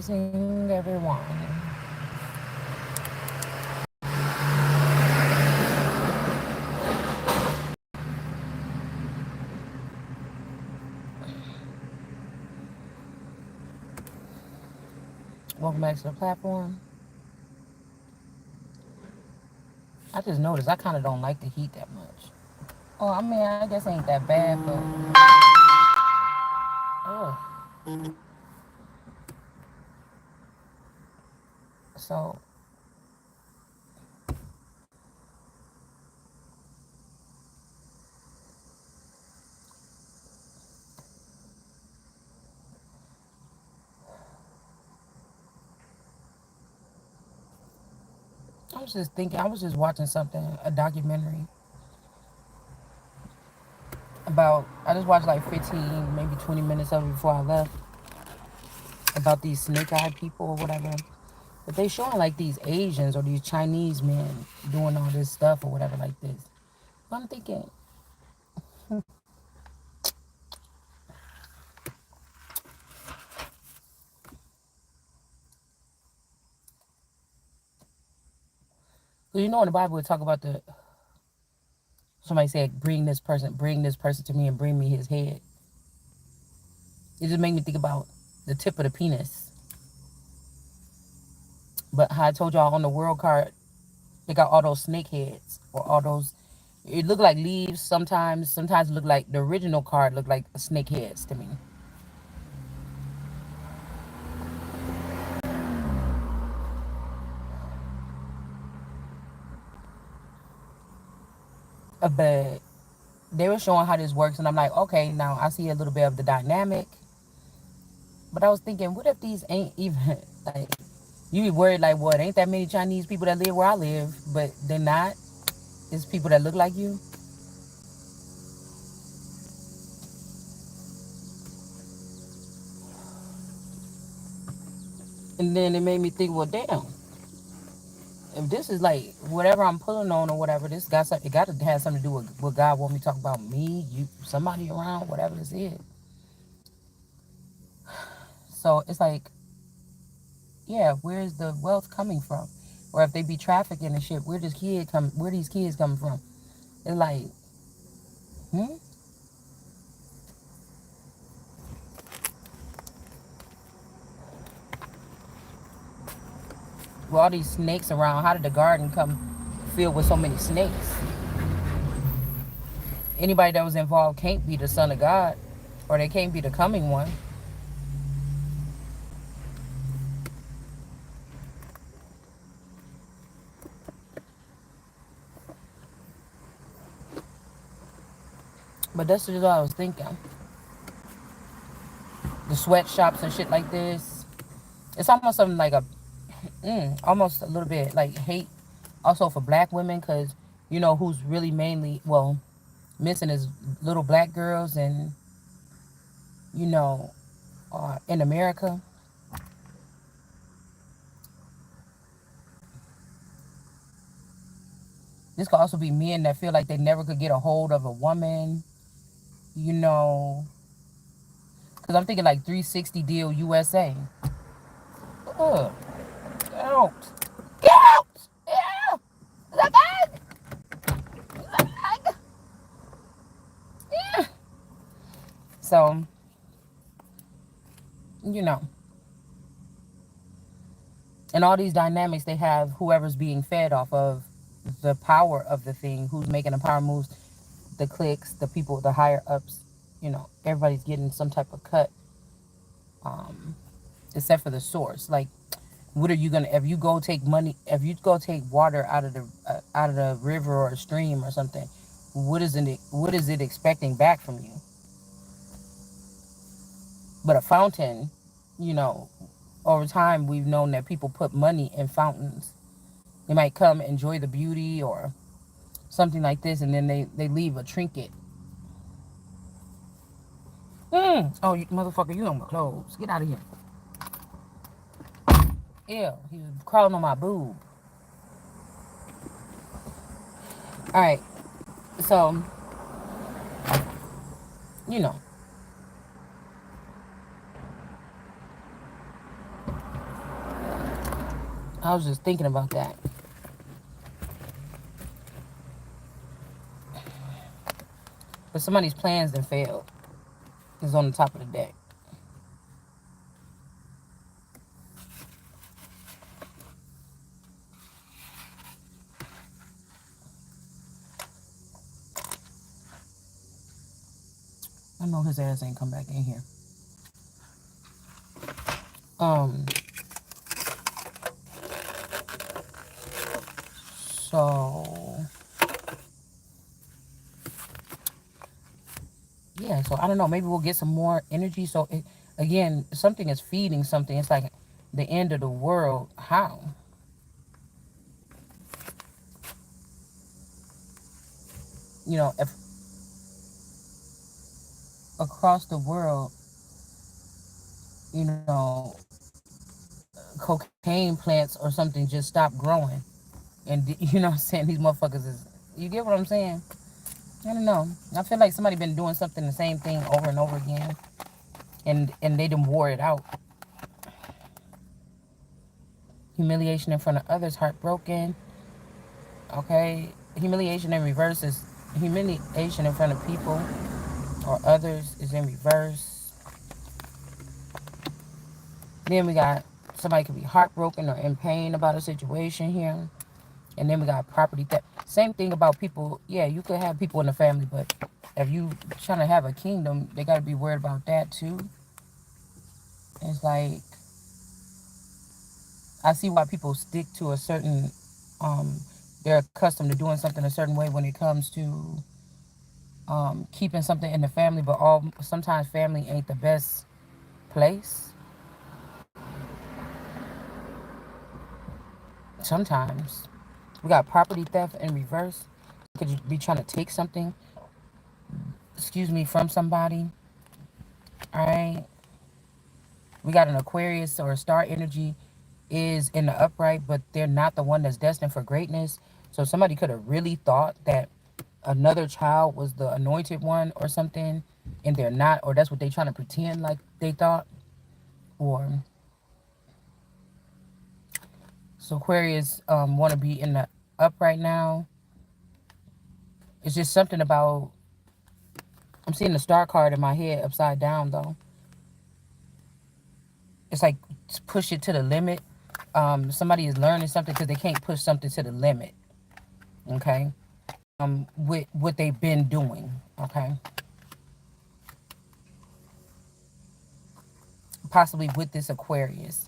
Rising, everyone. Welcome back to the platform. I just noticed I kind of don't like the heat that much. Oh, I mean, I guess it ain't that bad, but oh, so I was just thinking. I was just watching something, a documentary about. I just watched like 15, maybe 20 minutes of it before I left about these snake-eyed people or whatever. But they showing like these Asians or these Chinese men doing all this stuff or whatever like this. I'm thinking, you know, in the Bible, we talk about the somebody said, bring this person to me and bring me his head. It just made me think about the tip of the penis. But how I told y'all on the world card, they got all those snake heads or all those. It looked like leaves sometimes. Sometimes it looked like the original card looked like snake heads to me. But they were showing how this works, and I'm like, okay, now I see a little bit of the dynamic. But I was thinking, what if these ain't even like you be worried like what? Ain't that many Chinese people that live where I live, but they're not. It's people that look like you. And then it made me think, well, damn, if this is like whatever I'm pulling on or whatever, this got something. It got to have something to do with what God want me to talk about me, you, somebody around, whatever this is. So it's like, yeah, where's the wealth coming from? Or if they be trafficking and shit, where these kids coming from? It's like, hmm? With all these snakes around, how did the garden come filled with so many snakes? Anybody that was involved can't be the son of God, or they can't be the coming one. But that's just what I was thinking. The sweatshops and shit like this. It's almost something like almost a little bit like hate also for black women, because you know who's really mainly, well, missing is little black girls, and you know, in America. This could also be men that feel like they never could get a hold of a woman, you know, because I'm thinking like 360 deal USA. Ugh, get out. Get out! Yeah! The bag! The bag! Yeah! So, you know, and all these dynamics, they have whoever's being fed off of the power of the thing, who's making the power moves, the clicks, the people, the higher ups, you know, everybody's getting some type of cut, um, except for the source. Like, what are you gonna, if you go take water out of the river or a stream or something, what is it expecting back from you? But a fountain, you know, over time we've known that people put money in fountains. They might come enjoy the beauty or something like this, and then they leave a trinket. Oh, you, motherfucker, you on my clothes. Get out of here. Ew, he was crawling on my boob. All right, so, you know, I was just thinking about that. But somebody's plans that failed is on the top of the deck. I know his ass ain't come back in here. Um, so yeah, so I don't know. Maybe we'll get some more energy. So again, something is feeding something. It's like the end of the world. How? If across the world, you know, cocaine plants or something just stop growing, and you know what I'm saying, these motherfuckers is. You get what I'm saying? I don't know. I feel like somebody been doing something the same thing over and over again, and they didn't wore it out. Humiliation in front of others, heartbroken. Okay, humiliation in reverse is humiliation in front of people or others is in reverse. Then we got somebody could be heartbroken or in pain about a situation here. And then we got property theft. Same thing about people. Yeah, you could have people in the family, but if you trying to have a kingdom, they got to be worried about that too. It's like I see why people stick to a certain. Um, they're accustomed to doing something a certain way when it comes to keeping something in the family, but sometimes family ain't the best place. Sometimes we got property theft in reverse. Could you be trying to take something, excuse me, from somebody? All right. We got an Aquarius or a star energy is in the upright, but they're not the one that's destined for greatness. So somebody could have really thought that another child was the anointed one or something, and they're not, or that's what they trying to pretend like they thought. Or so Aquarius want to be in the upright now. It's just something about I'm seeing the star card in my head upside down though. It's like push it to the limit. Somebody is learning something because they can't push something to the limit. Okay. With what they've been doing. Okay. Possibly with this Aquarius.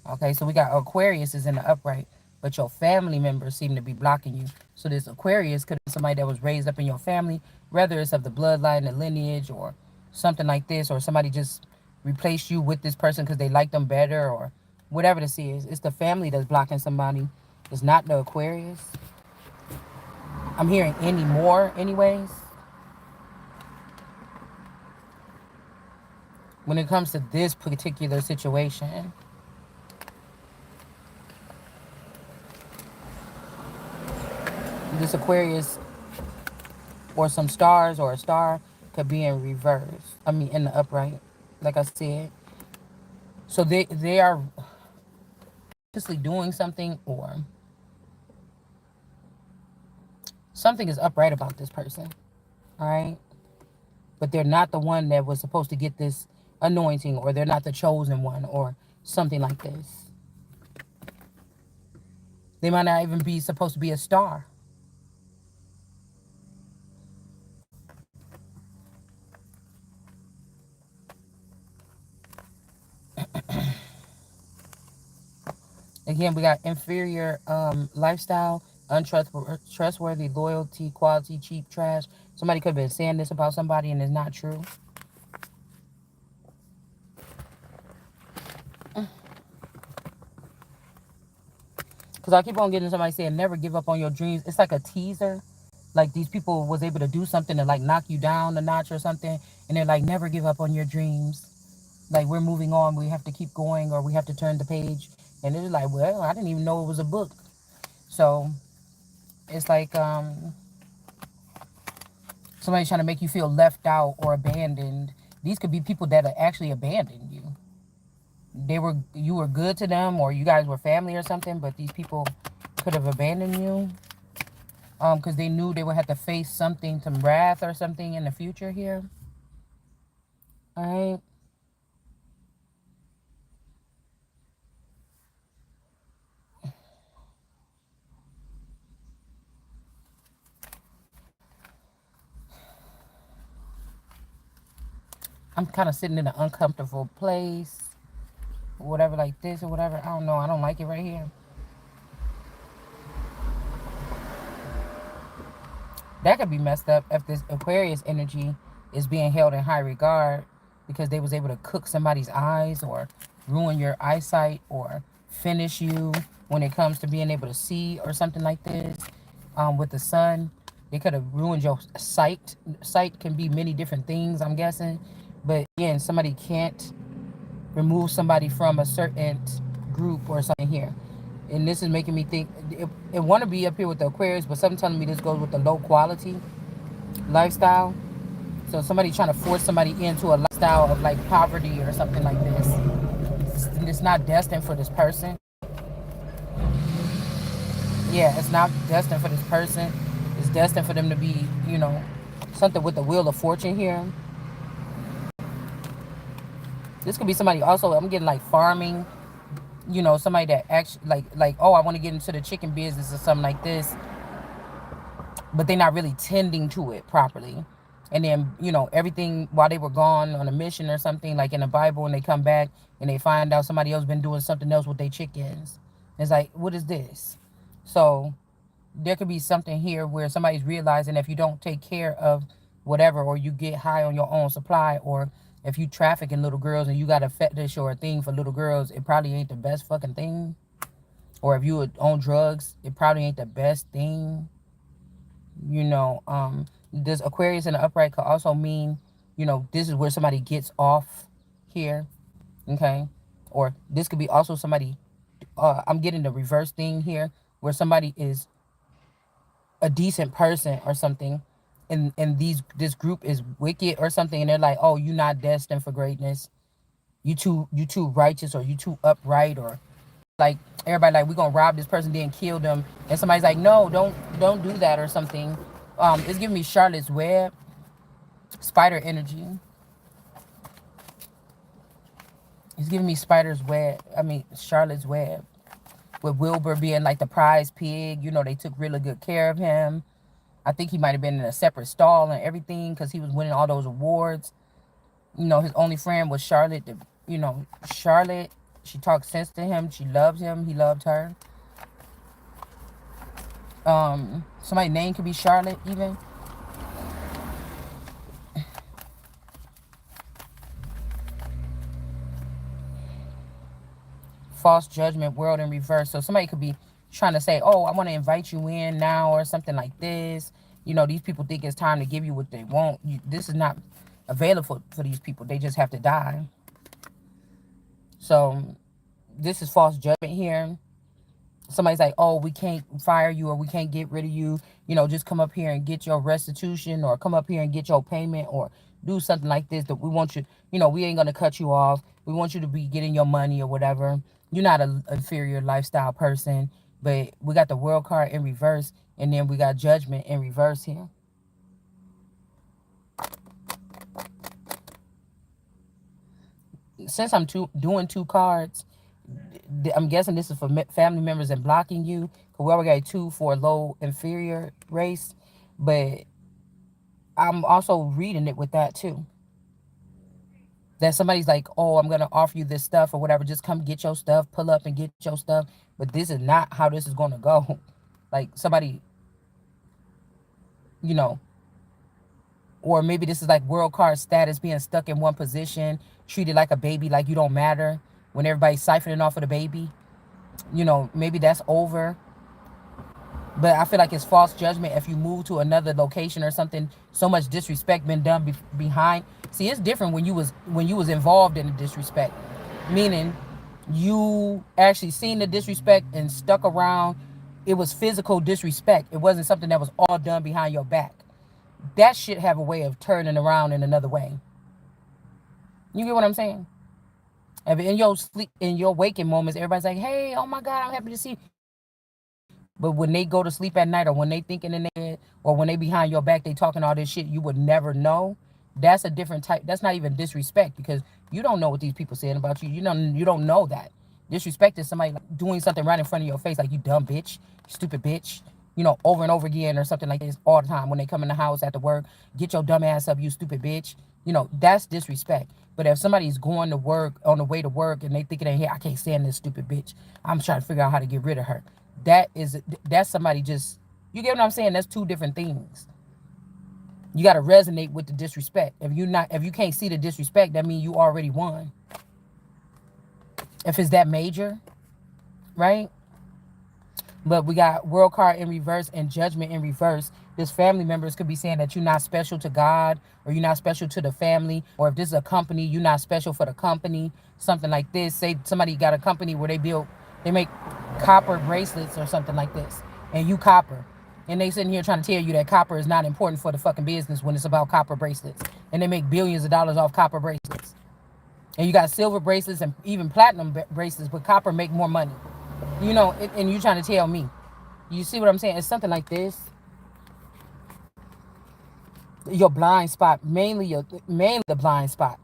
Okay, so we got Aquarius is in the upright, but your family members seem to be blocking you. So this Aquarius could be somebody that was raised up in your family, whether it's of the bloodline, the lineage, or something like this, or somebody just replaced you with this person because they like them better, or whatever this is. It's the family that's blocking somebody. It's not the Aquarius. I'm hearing any more, anyways. When it comes to this particular situation, this Aquarius or some stars or a star could be in reverse. I mean, in the upright, like I said. So they are consciously doing something, or something is upright about this person. All right, but they're not the one that was supposed to get this anointing, or they're not the chosen one, or something like this. They might not even be supposed to be a star. Again, we got inferior lifestyle, untrustworthy, loyalty, quality, cheap, trash. Somebody could have been saying this about somebody and it's not true. Because I keep on getting somebody saying never give up on your dreams. It's like a teaser. Like these people was able to do something to like knock you down a notch or something. And they're like, never give up on your dreams. Like we're moving on. We have to keep going or we have to turn the page. And it's like, well, I didn't even know it was a book. So it's like somebody's trying to make you feel left out or abandoned. These could be people that are actually abandoned you. you were good to them, or you guys were family or something, but these people could have abandoned you because they knew they would have to face something, some wrath or something in the future here. All right. I'm kind of sitting in an uncomfortable place, whatever, like this or whatever. I don't know. I don't like it right here. That could be messed up if this Aquarius energy is being held in high regard because they was able to cook somebody's eyes or ruin your eyesight or finish you when it comes to being able to see or something like this. With the sun, they could have ruined your sight. Sight can be many different things, I'm guessing. But again, somebody can't remove somebody from a certain group or something here. And this is making me think it want to be up here with the Aquarius, but something telling me this goes with the low quality lifestyle. So somebody trying to force somebody into a lifestyle of like poverty or something like this. It's not destined for this person. Yeah, it's not destined for this person. It's destined for them to be, something with the wheel of fortune here. This could be somebody also. I'm getting like farming. Somebody that actually like oh, I want to get into the chicken business or something like this, but they're not really tending to it properly. And then, everything while they were gone on a mission or something, like in the Bible, and they come back and they find out somebody else been doing something else with their chickens. It's like, what is this? So there could be something here where somebody's realizing if you don't take care of whatever, or you get high on your own supply, or if you traffic in little girls and you got a fetish or a thing for little girls, it probably ain't the best fucking thing. Or if you own drugs, it probably ain't the best thing. This Aquarius in the upright could also mean, this is where somebody gets off here. Okay. Or this could be also somebody, I'm getting the reverse thing here, where somebody is a decent person or something, and this group is wicked or something, and they're like, oh, you're not destined for greatness. You too righteous, or you too upright, or like everybody like, we're gonna rob this person then kill them, and somebody's like, no, don't do that or something. It's giving me Charlotte's Web, spider energy. It's giving me spider's web. I mean, Charlotte's Web, with Wilbur being like the prize pig. They took really good care of him. I think he might have been in a separate stall and everything because he was winning all those awards. His only friend was Charlotte. Charlotte, she talked sense to him. She loved him. He loved her. Somebody's name could be Charlotte even. False judgment, world in reverse. So somebody could be trying to say, oh, I want to invite you in now or something like this. These people think it's time to give you what they want. This is not available for these people. They just have to die. So this is false judgment here. Somebody's like, oh, we can't fire you, or we can't get rid of you. Just come up here and get your restitution, or come up here and get your payment, or do something like this. That we want you, we ain't going to cut you off. We want you to be getting your money or whatever. You're not an inferior lifestyle person. But we got the world card in reverse, and then we got judgment in reverse here. Since I'm doing two cards, I'm guessing this is for family members and blocking you. Cause we already got two for low inferior race, but I'm also reading it with that too. That somebody's like, oh, I'm gonna offer you this stuff or whatever. Just come get your stuff, pull up and get your stuff. But this is not how this is gonna go. Like somebody, you know, or maybe this is like world card status, being stuck in one position, treated like a baby, like you don't matter. When everybody's siphoning off of the baby, maybe that's over. But I feel like it's false judgment if you move to another location or something. So much disrespect been done behind. See, it's different when you was involved in the disrespect, meaning you actually seen the disrespect and stuck around. It was physical disrespect. It wasn't something that was all done behind your back. That shit have a way of turning around in another way. You get what I'm saying? If in your sleep, in your waking moments, everybody's like, "Hey, oh my God, I'm happy to see you." But when they go to sleep at night, or when they thinking in their head, or when they behind your back, they talking all this shit, you would never know. That's a different type. That's not even disrespect because you don't know what these people saying about you. You don't know that. Disrespect is somebody like doing something right in front of your face, like you dumb bitch, stupid bitch. Over and over again or something like this all the time when they come in the house after work. Get your dumb ass up, you stupid bitch. That's disrespect. But if somebody's going to work on the way to work and they think it ain't here, I can't stand this stupid bitch. I'm trying to figure out how to get rid of her. That's somebody just, you get what I'm saying? That's two different things. You got to resonate with the disrespect. If you can't see the disrespect, that means you already won. If it's that major, right? But we got world card in reverse and judgment in reverse. This family members could be saying that you're not special to God, or you're not special to the family, or if this is a company, you're not special for the company. Something like this. Say somebody got a company where they make copper bracelets or something like this, and you copper. And they sitting here trying to tell you that copper is not important for the fucking business when it's about copper bracelets. And they make billions of dollars off copper bracelets. And you got silver bracelets and even platinum bracelets, but copper make more money. And you trying to tell me. You see what I'm saying? It's something like this. Your blind spot, mainly the blind spot,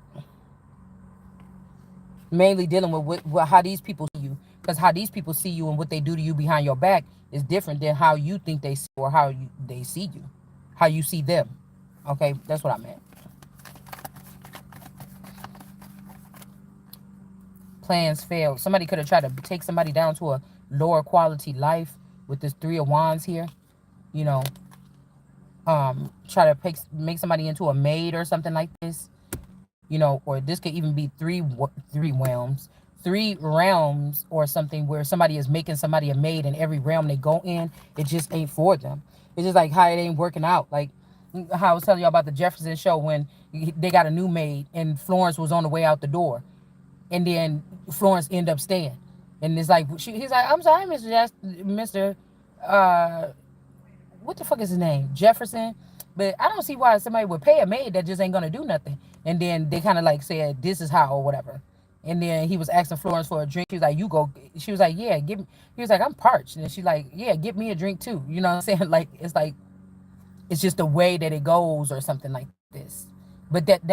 mainly dealing with how these people see you, because how these people see you and what they do to you behind your back is different than how you think they see, or they see you, how you see them. Okay, that's what I meant. Plans failed. Somebody could have tried to take somebody down to a lower quality life with this Three of Wands here. You know, try to make somebody into a maid or something like this. Or this could even be three realms or something where somebody is making somebody a maid, and every realm they go in, it just ain't for them. It's just like how it ain't working out. Like how I was telling you about the Jefferson show when they got a new maid and Florence was on the way out the door, and then Florence ended up staying, and it's like he's like, I'm sorry, Mister, uh, what the fuck is his name? Jefferson. But I don't see why somebody would pay a maid that just ain't gonna do nothing. And then they kind of like said, "This is how," or whatever. And then he was asking Florence for a drink. She was like, "You go." She was like, "Yeah, give me." He was like, "I'm parched," and she's like, "Yeah, give me a drink too." You know what I'm saying? Like it's just the way that it goes or something like this. But it,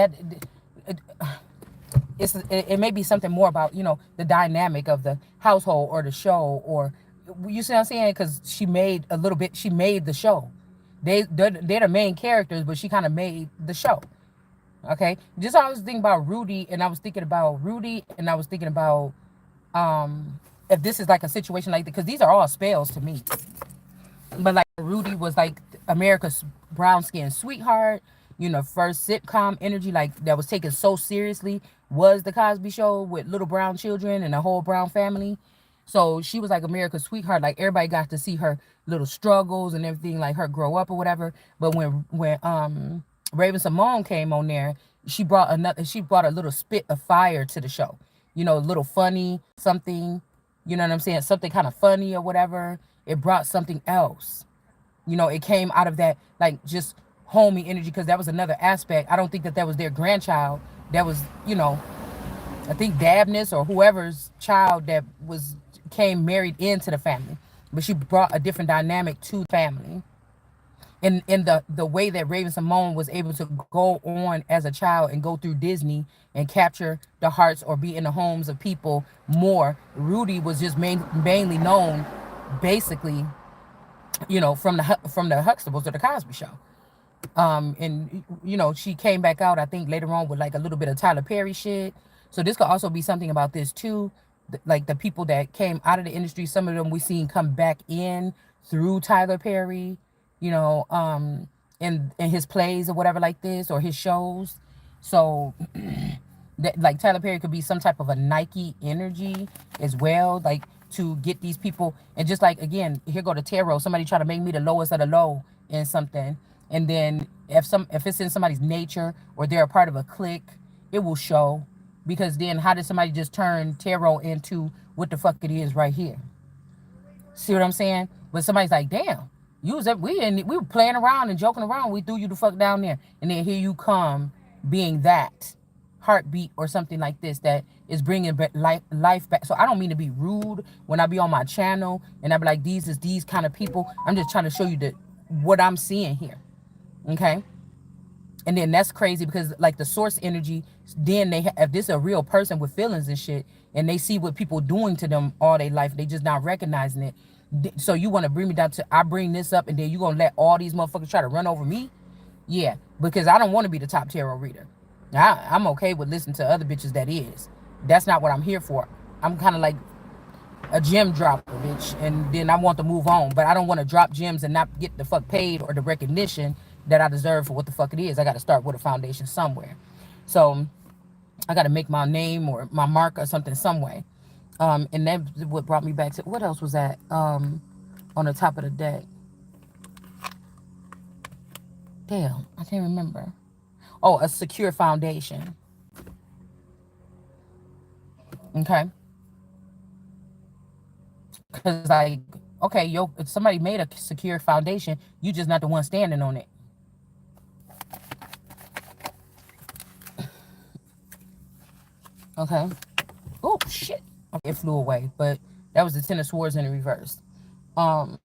it may be something more about the dynamic of the household or the show, or you see what I'm saying? Because she made a little bit. She made the show. They're the main characters, but she kind of made the show. Okay, just I was thinking about Rudy, and I was thinking about Rudy, and I was thinking about if this is like a situation like that, because these are all spells to me. But like Rudy was like America's brown skinned sweetheart, first sitcom energy, like that was taken so seriously, was the Cosby Show with little brown children and a whole brown family. So she was like America's sweetheart. Like everybody got to see her little struggles and everything, like her grow up or whatever. But when Raven Simone came on there, she brought a little spit of fire to the show. A little funny something, you know what I'm saying? Something kind of funny or whatever. It brought something else. It came out of that, like, just homey energy, because that was another aspect. I don't think that was their grandchild. That was, I think Dabness or whoever's child that came married into the family. But she brought a different dynamic to the family. In the way that Raven Simone was able to go on as a child and go through Disney and capture the hearts or be in the homes of people more, Rudy was just mainly known, basically, from the Huxtables or the Cosby Show. And she came back out, I think, later on with like a little bit of Tyler Perry shit. So this could also be something about this too. Like the people that came out of the industry, some of them we seen come back in through Tyler Perry, you know, in his plays or whatever like this, or his shows. So that, like, Tyler Perry could be some type of a Nike energy as well, like to get these people. And just like, again, here go the tarot. Somebody try to make me the lowest of the low in something, and then if it's in somebody's nature or they're a part of a clique, it will show. Because then how did somebody just turn tarot into what the fuck it is right here? See what I'm saying? But somebody's like, damn, we were playing around and joking around. We threw you the fuck down there, and then here you come being that. heartbeat or something like this that is bringing life back. So I don't mean to be rude when I be on my channel and I be like, these is these kind of people. I'm just trying to show you that what I'm seeing here. Okay. And then that's crazy because like the source energy, then if this is a real person with feelings and shit, and they see what people doing to them all their life, they just not recognizing it. So you want to bring me down to, I bring this up, and then you gonna let all these motherfuckers try to run over me? Yeah, because I don't want to be the top tarot reader. I'm okay with listening to other bitches that is. That's not what I'm here for. I'm kind of like a gem dropper, bitch, and then I want to move on. But I don't want to drop gems and not get the fuck paid or the recognition that I deserve for what the fuck it is. I got to start with a foundation somewhere. So I got to make my name or my mark or something some way. And that what brought me back to, what else was that on the top of the deck? Damn, I can't remember. Oh, a secure foundation. Okay. Because like, okay, yo, if somebody made a secure foundation, you just not the one standing on it. Okay. Oh shit. Okay, it flew away, but that was the Ten of Swords in the reverse. Um,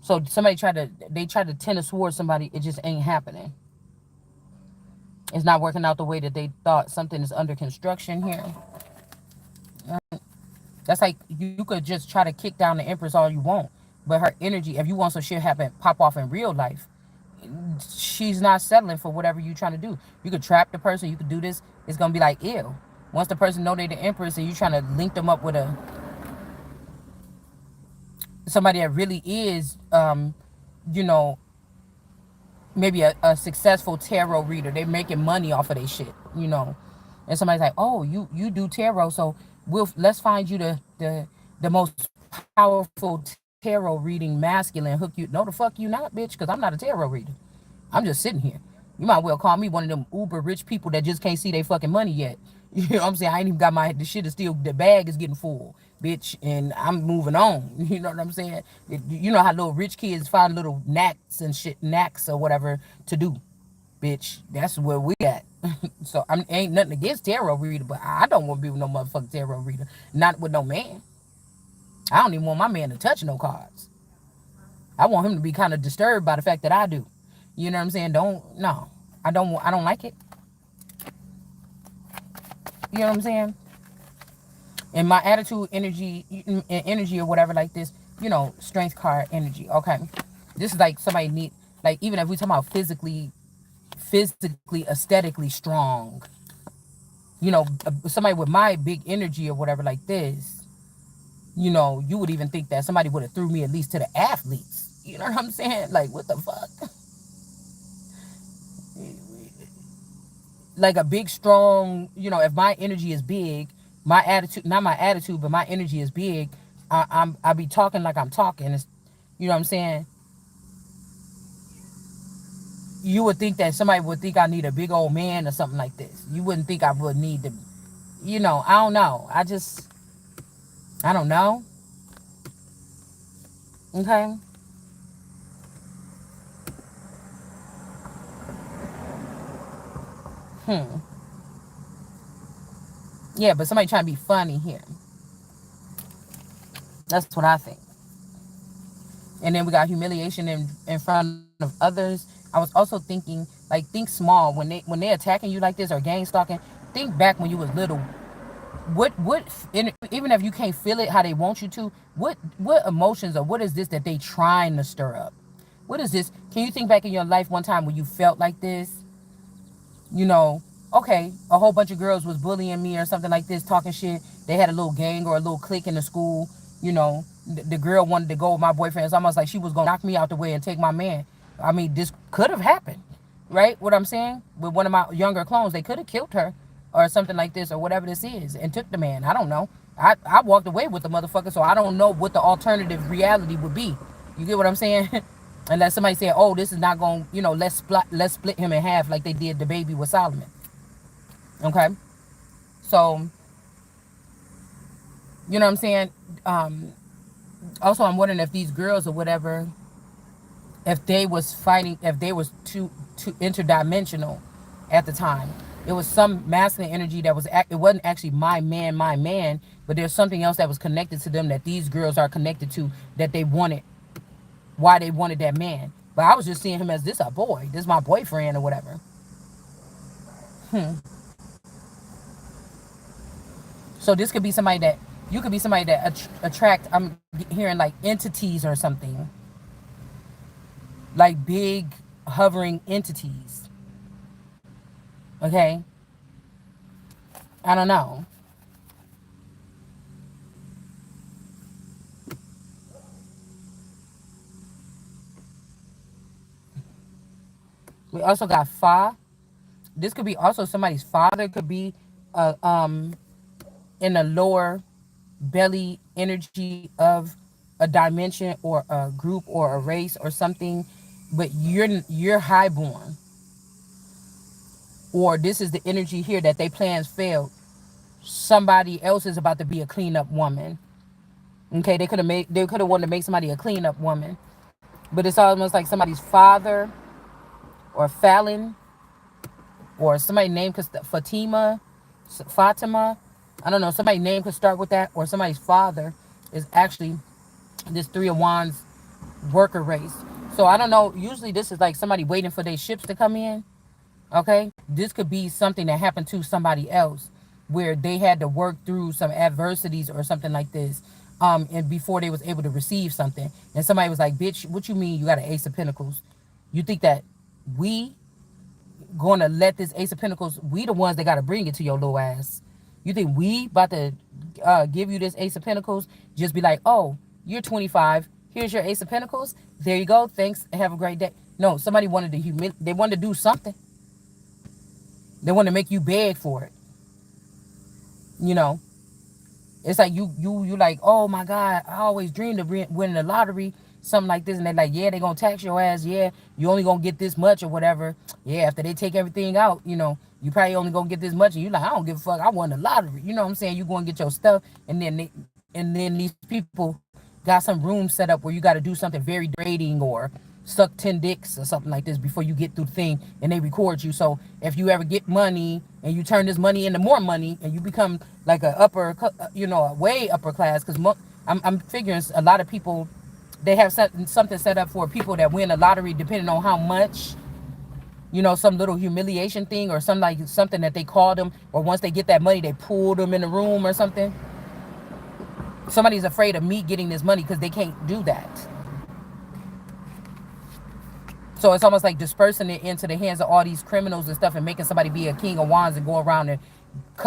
so they tried to Ten of Swords somebody, it just ain't happening. It's not working out the way that they thought. Something is under construction here. That's like you could just try to kick down the Empress all you want, but her energy, if you want some shit happen, pop off in real life, she's not settling for whatever you're trying to do. You could trap the person, you could do this. It's gonna be like ew. Once the person know they the Empress and you trying to link them up with a somebody that really is, you know, maybe a successful tarot reader. They're making money off of their shit, you know. And somebody's like, oh, you do tarot, so let's find you the most powerful tarot reading masculine hook you. No, the fuck you not, bitch, because I'm not a tarot reader. I'm just sitting here. You might well call me one of them uber rich people that just can't see their fucking money yet. You know what I'm saying? I ain't even got the shit is still, the bag is getting full, bitch, and I'm moving on. You know what I'm saying? You know how little rich kids find little knacks or whatever to do, bitch. That's where we at. So ain't nothing against tarot reader, but I don't want to be with no motherfucking tarot reader. Not with no man. I don't even want my man to touch no cards. I want him to be kind of disturbed by the fact that I do. You know what I'm saying? No. I don't like it. You know what I'm saying? And my attitude, energy or whatever like this, you know, strength card energy. Okay. This is like somebody need, like even if we talk about physically, aesthetically strong, you know, somebody with my big energy or whatever like this, you know, you would even think that somebody would have threw me at least to the athletes. You know what I'm saying? Like, what the fuck? Like a big, strong, you know, if my energy is big, my attitude, not my attitude, but my energy is big, I be talking like I'm talking. It's, you know what I'm saying? You would think that somebody would think I need a big old man or something like this. You wouldn't think I would need to, you know, I don't know. I don't know. Okay. Yeah, but somebody trying to be funny here. That's what I think. And then we got humiliation in front of others. I was also thinking, like, think small when they attacking you like this or gang stalking. Think back when you was little. What even if you can't feel it how they want you to, what emotions or what is this that they trying to stir up? What is this? Can you think back in your life one time when you felt like this? You know, okay, a whole bunch of girls was bullying me or something like this, talking shit. They had a little gang or a little clique in the school. You know, the girl wanted to go with my boyfriend. It's almost like she was going to knock me out the way and take my man. I mean, this could have happened, right? What I'm saying? With one of my younger clones, they could have killed her or something like this or whatever this is and took the man. I don't know. I walked away with the motherfucker, so I don't know what the alternative reality would be. You get what I'm saying? Unless somebody said, oh, this is not going, you know, let's split him in half like they did the baby with Solomon. Okay? So, you know what I'm saying? Also, I'm wondering if these girls or whatever, if they was fighting, if they was too interdimensional at the time. It was some masculine energy that was it wasn't actually my man, but there's something else that was connected to them that these girls are connected to, that they wanted, why they wanted that man. But I was just seeing him as this a boy, this my boyfriend or whatever. Hmm. So this could be somebody that you could be somebody that attract. I'm hearing like entities or something, like big hovering entities. Okay, I don't know. We also got fa. This could be also somebody's father. Could be in a lower belly energy of a dimension or a group or a race or something, but you're highborn, or this is the energy here that they plans failed. Somebody else is about to be a cleanup woman. Okay, they could have wanted to make somebody a cleanup woman, but it's almost like somebody's father or Fallon or somebody named Fatima. I don't know. Somebody's name could start with that, or somebody's father is actually this Three of Wands worker race. So I don't know. Usually this is like somebody waiting for their ships to come in. Okay, this could be something that happened to somebody else, where they had to work through some adversities or something like this, and before they was able to receive something. And somebody was like, "Bitch, what you mean you got an Ace of Pentacles? You think that we gonna let this Ace of Pentacles? We the ones that gotta bring it to your little ass. You think we about to give you this Ace of Pentacles? Just be like, oh, you're 25. Here's your Ace of Pentacles. There you go. Thanks. Have a great day. No, somebody wanted to They wanted to do something. They want to make you beg for it. You know, it's like you like, oh my God, I always dreamed of winning the lottery, something like this, and they're like, yeah, they gonna tax your ass. Yeah, you only gonna get this much or whatever. Yeah, after they take everything out, you probably only gonna get this much, and you like, I don't give a fuck. I won the lottery. You know what I'm saying? You go and get your stuff, and then these people got some room set up where you got to do something very degrading or suck 10 dicks or something like this before you get through the thing, and they record you. So if you ever get money and you turn this money into more money and you become like a a way upper class, because I'm figuring a lot of people, they have something set up for people that win the lottery, depending on how much, some little humiliation thing or something that they call them, or once they get that money they pull them in the room or something. Somebody's afraid of me getting this money because they can't do that. So it's almost like dispersing it into the hands of all these criminals and stuff, and making somebody be a king of wands and go around and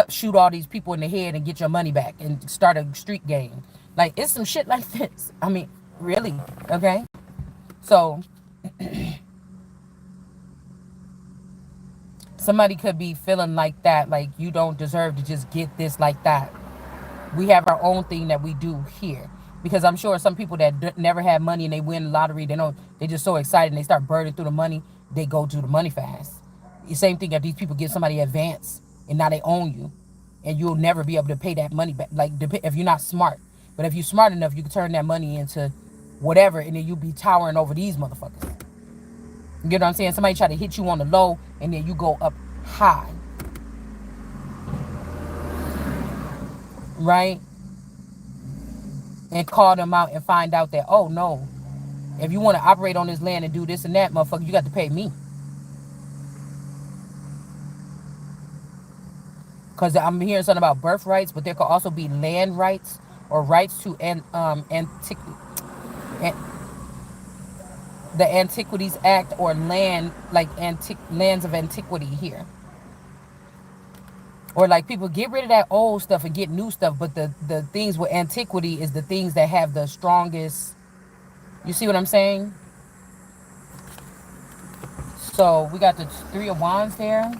shoot all these people in the head and get your money back and start a street game. Like, it's some shit like this. I mean, really, okay? So somebody could be feeling like that, like you don't deserve to just get this like that. We have our own thing that we do here. Because I'm sure some people that never had money and they win the lottery, they just so excited and they start burning through the money, they go to the money fast. The same thing that these people give somebody advance and now they own you, and you'll never be able to pay that money back. Like, if you're not smart, but if you're smart enough, you can turn that money into whatever, and then you'll be towering over these motherfuckers. You get what I'm saying? Somebody try to hit you on the low, and then you go up high, right? And call them out and find out that, oh no, if you want to operate on this land and do this and that, motherfucker, you got to pay me. Because I'm hearing something about birthrights, but there could also be land rights or rights to the Antiquities Act, or land, like lands of antiquity here. Or like, people get rid of that old stuff and get new stuff, but the things with antiquity is the things that have the strongest. You see what I'm saying? So we got the Three of Wands there.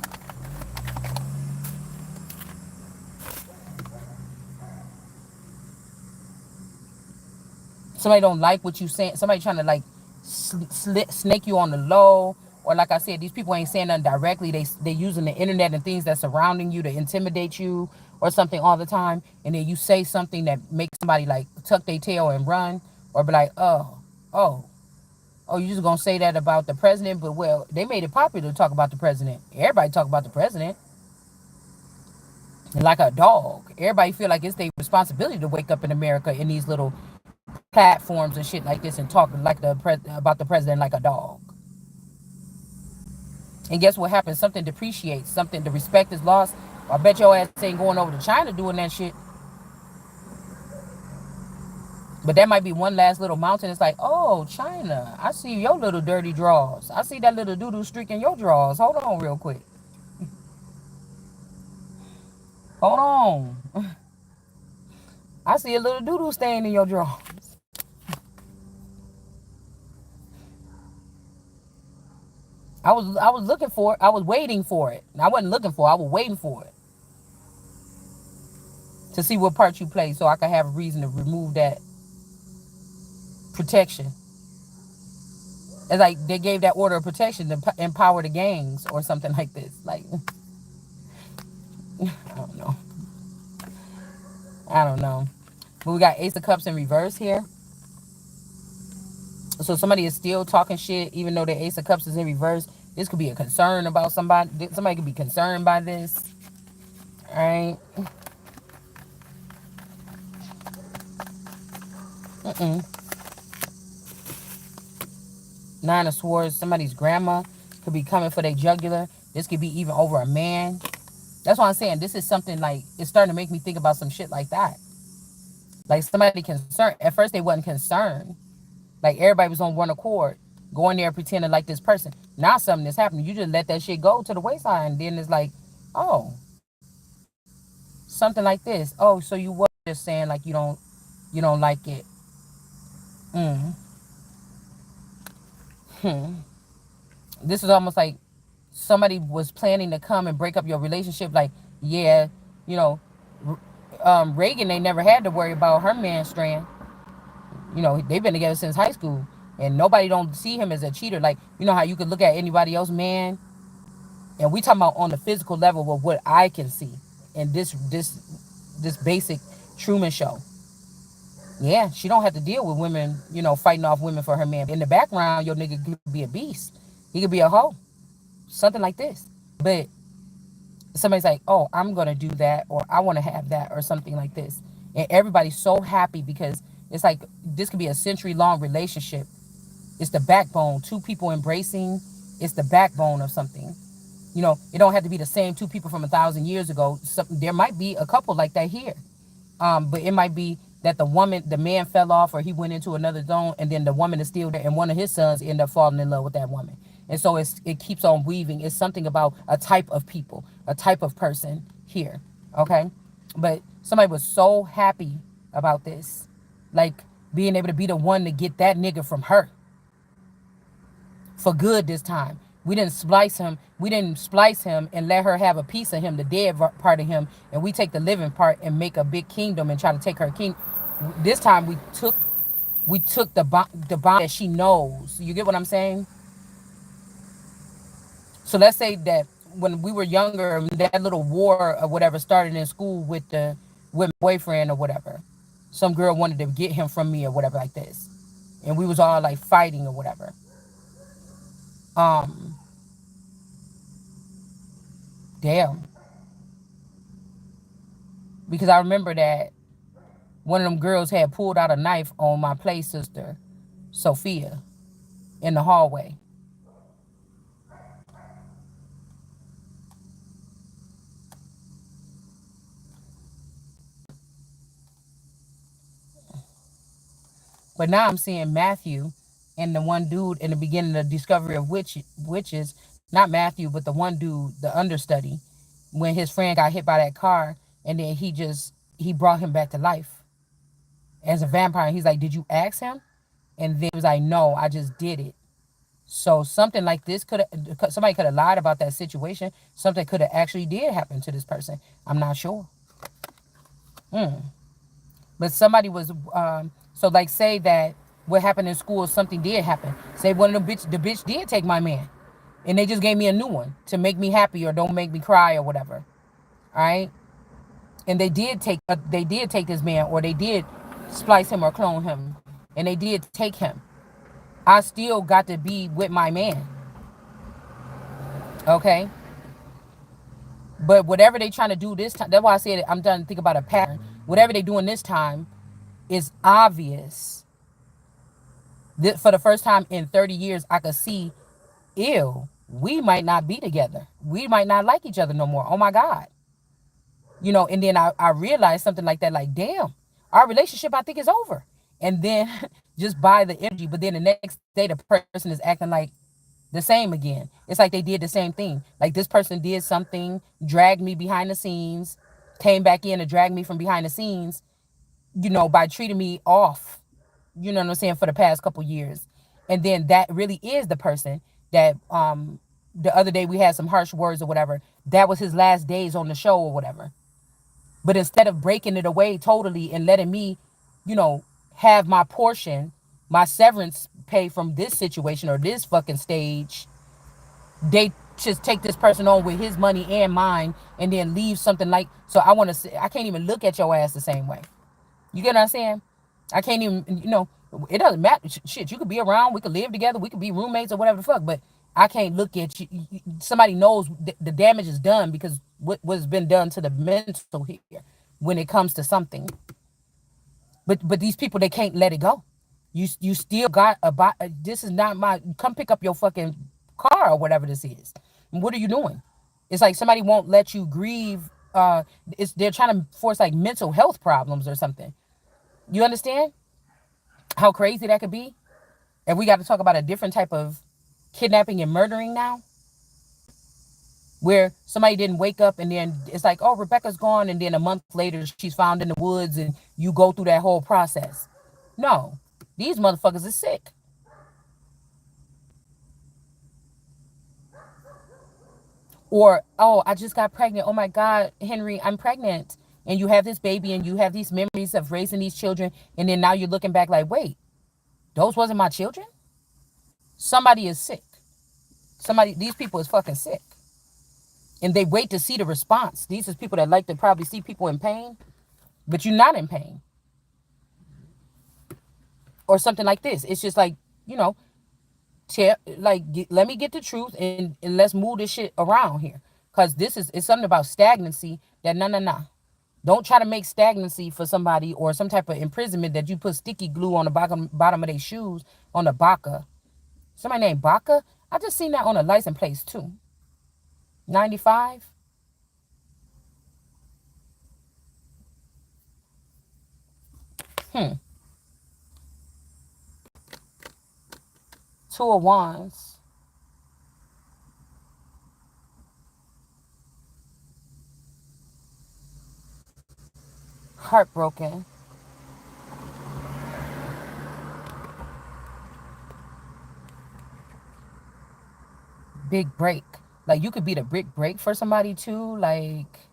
Somebody don't like what you saying. Somebody trying to like snake you on the low. Or like I said, these people ain't saying nothing directly. They using the internet and things that's surrounding you to intimidate you or something all the time. And then you say something that makes somebody like tuck their tail and run, or be like, oh, you just gonna say that about the president? But well, they made it popular to talk about the president. Everybody talk about the president. like a dog. Everybody feel like it's their responsibility to wake up in America in these little platforms and shit like this and talk like about the president like a dog. And guess what happens? Something depreciates. Something, the respect is lost. I bet your ass ain't going over to China doing that shit. But that might be one last little mountain. It's like, oh, China, I see your little dirty drawers. I see that little doo-doo streak in your drawers. Hold on real quick. Hold on. I see a little doo-doo stain in your drawers. I was looking for it. I was waiting for it. I wasn't looking for it. I was waiting for it to see what part you play so I could have a reason to remove that protection. It's like they gave that order of protection to empower the gangs or something like this. Like, I don't know. I don't know. But we got Ace of Cups in reverse here. So somebody is still talking shit even though the Ace of Cups is in reverse. This could be a concern about somebody. Somebody could be concerned by this. All right. Mm-mm. Nine of Swords. Somebody's grandma could be coming for their jugular. This could be even over a man. That's why I'm saying this is something like, it's starting to make me think about some shit like that. Like somebody concerned. At first they wasn't concerned. Like everybody was on one accord, going there pretending like this person. Now something is happening. You just let that shit go to the wayside, and then it's like, oh, something like this. Oh, so you were just saying like you don't like it. Mm. Hmm. This is almost like somebody was planning to come and break up your relationship. Like, yeah, you know, Reagan, they never had to worry about her man strand. They've been together since high school, and nobody don't see him as a cheater. Like, you know how you could look at anybody else man, and we talking about on the physical level of what I can see in this basic Truman show. Yeah, she don't have to deal with women, fighting off women for her man. In the background, your nigga could be a beast. He could be a hoe, something like this. But somebody's like, oh, I'm gonna do that, or I want to have that, or something like this, and everybody's so happy because it's like this could be a century-long relationship. It's the backbone. Two people embracing. It's the backbone of something. It don't have to be the same two people from 1,000 years ago. There might be a couple like that here. But it might be that the man fell off or he went into another zone, and then the woman is still there, and one of his sons end up falling in love with that woman. And so it keeps on weaving. It's something about a type of people, a type of person here. Okay? But somebody was so happy about this. Like being able to be the one to get that nigga from her for good this time. We didn't splice him. We didn't splice him and let her have a piece of him, the dead part of him, and we take the living part and make a big kingdom and try to take her king. This time we took the bond that she knows. You get what I'm saying? So let's say that when we were younger, that little war or whatever started in school with my boyfriend or whatever. Some girl wanted to get him from me or whatever like this, and we was all like fighting or whatever. Um, Damn, because I remember that one of them girls had pulled out a knife on my play sister, Sophia, in the hallway. But now I'm seeing Matthew and the one dude in the beginning of the Discovery of Witches, not Matthew, but the one dude, the understudy, when his friend got hit by that car, and then he brought him back to life as a vampire. He's like, "Did you ask him?" And then he was like, "No, I just did it." So something like this somebody could have lied about that situation. Something could have actually did happen to this person. I'm not sure. But somebody was so like say that what happened in school, something did happen. Say one of the bitch did take my man, and they just gave me a new one to make me happy or don't make me cry or whatever. All right, and they did take this man, or they did splice him or clone him, and they did take him. I still got to be with my man. Okay, But whatever they trying to do this time, that's why I said I'm trying to think about a pattern. Whatever they doing this time is obvious. For the first time in 30 years, I could see, ew, we might not be together. We might not like each other no more. Oh my God. And then I realized something like that, like, damn, our relationship, I think, is over. And then just by the energy, but then the next day, the person is acting like the same again. It's like they did the same thing. Like this person did something, dragged me behind the scenes, came back in and dragged me from behind the scenes, by treating me off, you know what I'm saying, for the past couple years. And then that really is the person that the other day we had some harsh words or whatever. That was his last days on the show or whatever. But instead of breaking it away totally and letting me, you know, have my portion, my severance pay from this situation or this fucking stage, they just take this person on with his money and mine and then leave something like, so I want to say, I can't even look at your ass the same way. You get what I'm saying? I can't even, it doesn't matter. Shit, you could be around, we could live together, we could be roommates or whatever the fuck, but I can't look at you. Somebody knows the damage is done because what's been done to the mental here when it comes to something. But these people, they can't let it go. You still got this is not my, come pick up your fucking car or whatever this is. What are you doing? It's like somebody won't let you grieve. They're trying to force like mental health problems or something. You understand how crazy that could be? And we got to talk about a different type of kidnapping and murdering now, where somebody didn't wake up and then it's like, oh, Rebecca's gone, and then a month later she's found in the woods, and you go through that whole process. No, these motherfuckers are sick. Or, oh, I just got pregnant. Oh my God, Henry, I'm pregnant. And you have this baby and you have these memories of raising these children. And then now you're looking back like, wait, those wasn't my children? Somebody is sick. These people is fucking sick. And they wait to see the response. These are people that like to probably see people in pain, but you're not in pain. Or something like this. It's just like, you know, let me get the truth, and let's move this shit around here. Because it's something about stagnancy that, no, no, no. Don't try to make stagnancy for somebody or some type of imprisonment that you put sticky glue on the bottom of their shoes on the Baca. Somebody named Baca? I just seen that on a license plate too. 95? Hmm. Two of Wands. Heartbroken. Big break. Like you could be the big break for somebody too. Like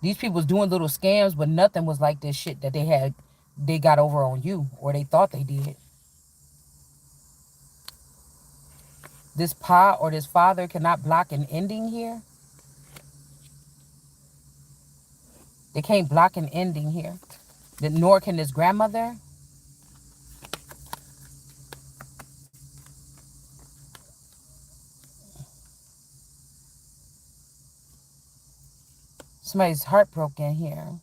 these people was doing little scams, but nothing was like this shit that they got over on you, or they thought they did. This pa or this father cannot block an ending here. They can't block an ending here. Nor can this grandmother. Somebody's heartbroken here.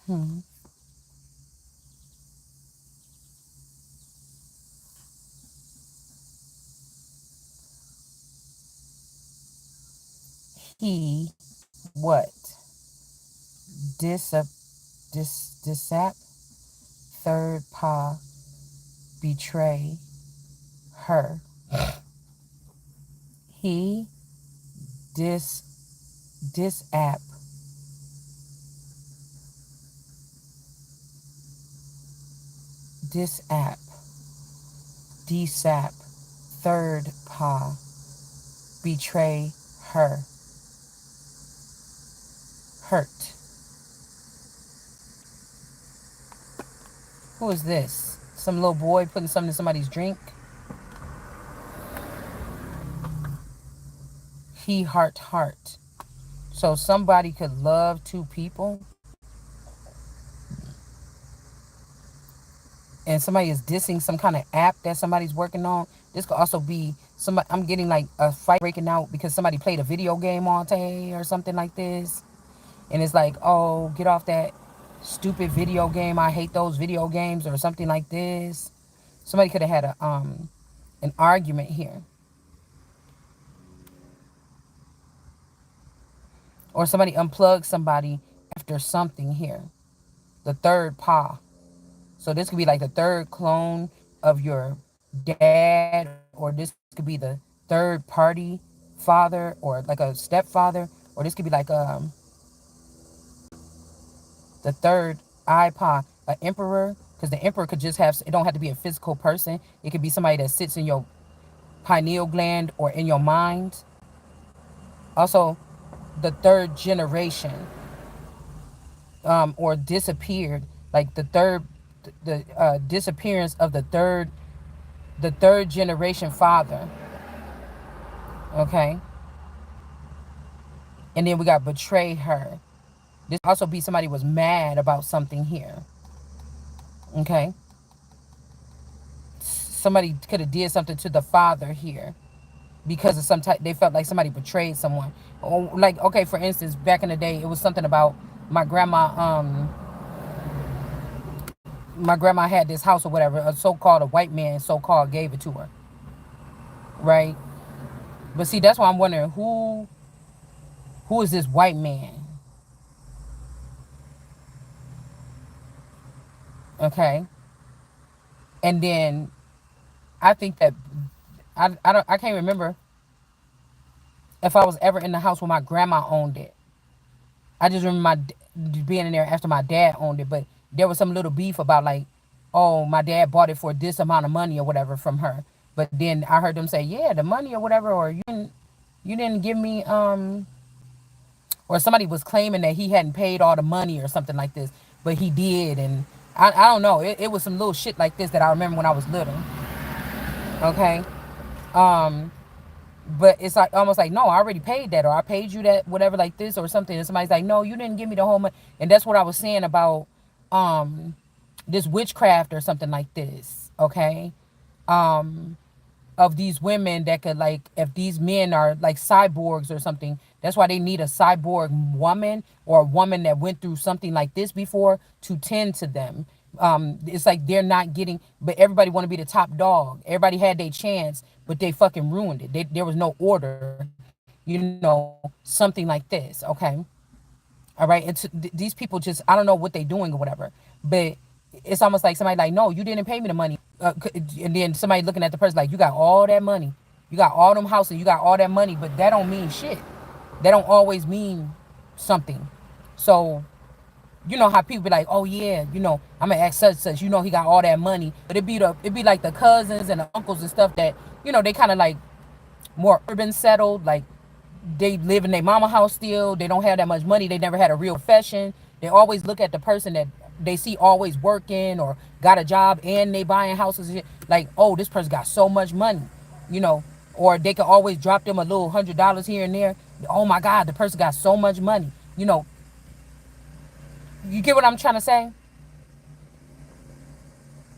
Hmm. He what? Dis Disap third pa betray her. He dis disap disap dsap third pa betray her. Hurt. Who is this? Some little boy putting something in somebody's drink? He heart. So somebody could love two people. and somebody is dissing some kind of app that somebody's working on. This could also be somebody. I'm getting like a fight breaking out because somebody played a video game all day or something like this, and it's like, oh, get off that stupid video game. I hate those video games or something like this. Somebody could have had a an argument here, or somebody unplugged somebody after something here. The third paw. So this could be like the third clone of your dad, or this could be the third party father, or like a stepfather, or this could be like the third iPod, an emperor, because the emperor could just have, it don't have to be a physical person. It could be somebody that sits in your pineal gland or in your mind. Also, the third generation, or disappeared, like the disappearance of the third generation father. Okay, and then we got betray her. This also be somebody was mad about something here. Okay, somebody could have did something to the father here because of some type. They felt like somebody betrayed someone. Or like, okay, for instance, back in the day, it was something about my grandma. My grandma had this house or whatever. A so-called a white man, so-called, gave it to her, right? But see, that's why I'm wondering who is this white man? Okay, and then I think that I can't remember if I was ever in the house when my grandma owned it. I just remember being in there after my dad owned it, but there was some little beef about like, oh, my dad bought it for this amount of money or whatever from her. But then I heard them say, yeah, the money or whatever, or you didn't give me or somebody was claiming that he hadn't paid all the money or something like this, but he did, and I don't know. It was some little shit like this that I remember when I was little. Okay. Um, but it's like almost like, no, I already paid that, or I paid you that, whatever, like this or something. And somebody's like, no, you didn't give me the whole money. And that's what I was saying about um this witchcraft or something like this. Okay. Um, of these women that could, like, if these men are like cyborgs or something, that's why they need a cyborg woman or a woman that went through something like this before to tend to them. It's like they're not getting, but everybody want to be the top dog. Everybody had their chance, but they fucking ruined it. There was no order, something like this. Okay. All right. These people just, I don't know what they doing or whatever, but it's almost like somebody like, no, you didn't pay me the money. And then somebody looking at the person like, you got all that money, you got all them houses, you got all that money, but that don't mean shit. That don't always mean something. So, you know how people be like, oh yeah, I'm gonna ask such such, he got all that money, but it be like the cousins and the uncles and stuff that, they kind of like more urban settled, like they live in their mama house still. They don't have that much money. They never had a real profession. They always look at the person that they see always working or got a job and they buying houses and shit. Like, oh, this person got so much money, you know. Or they can always drop them a little $100 here and there. Oh my God, the person got so much money. You get what I'm trying to say?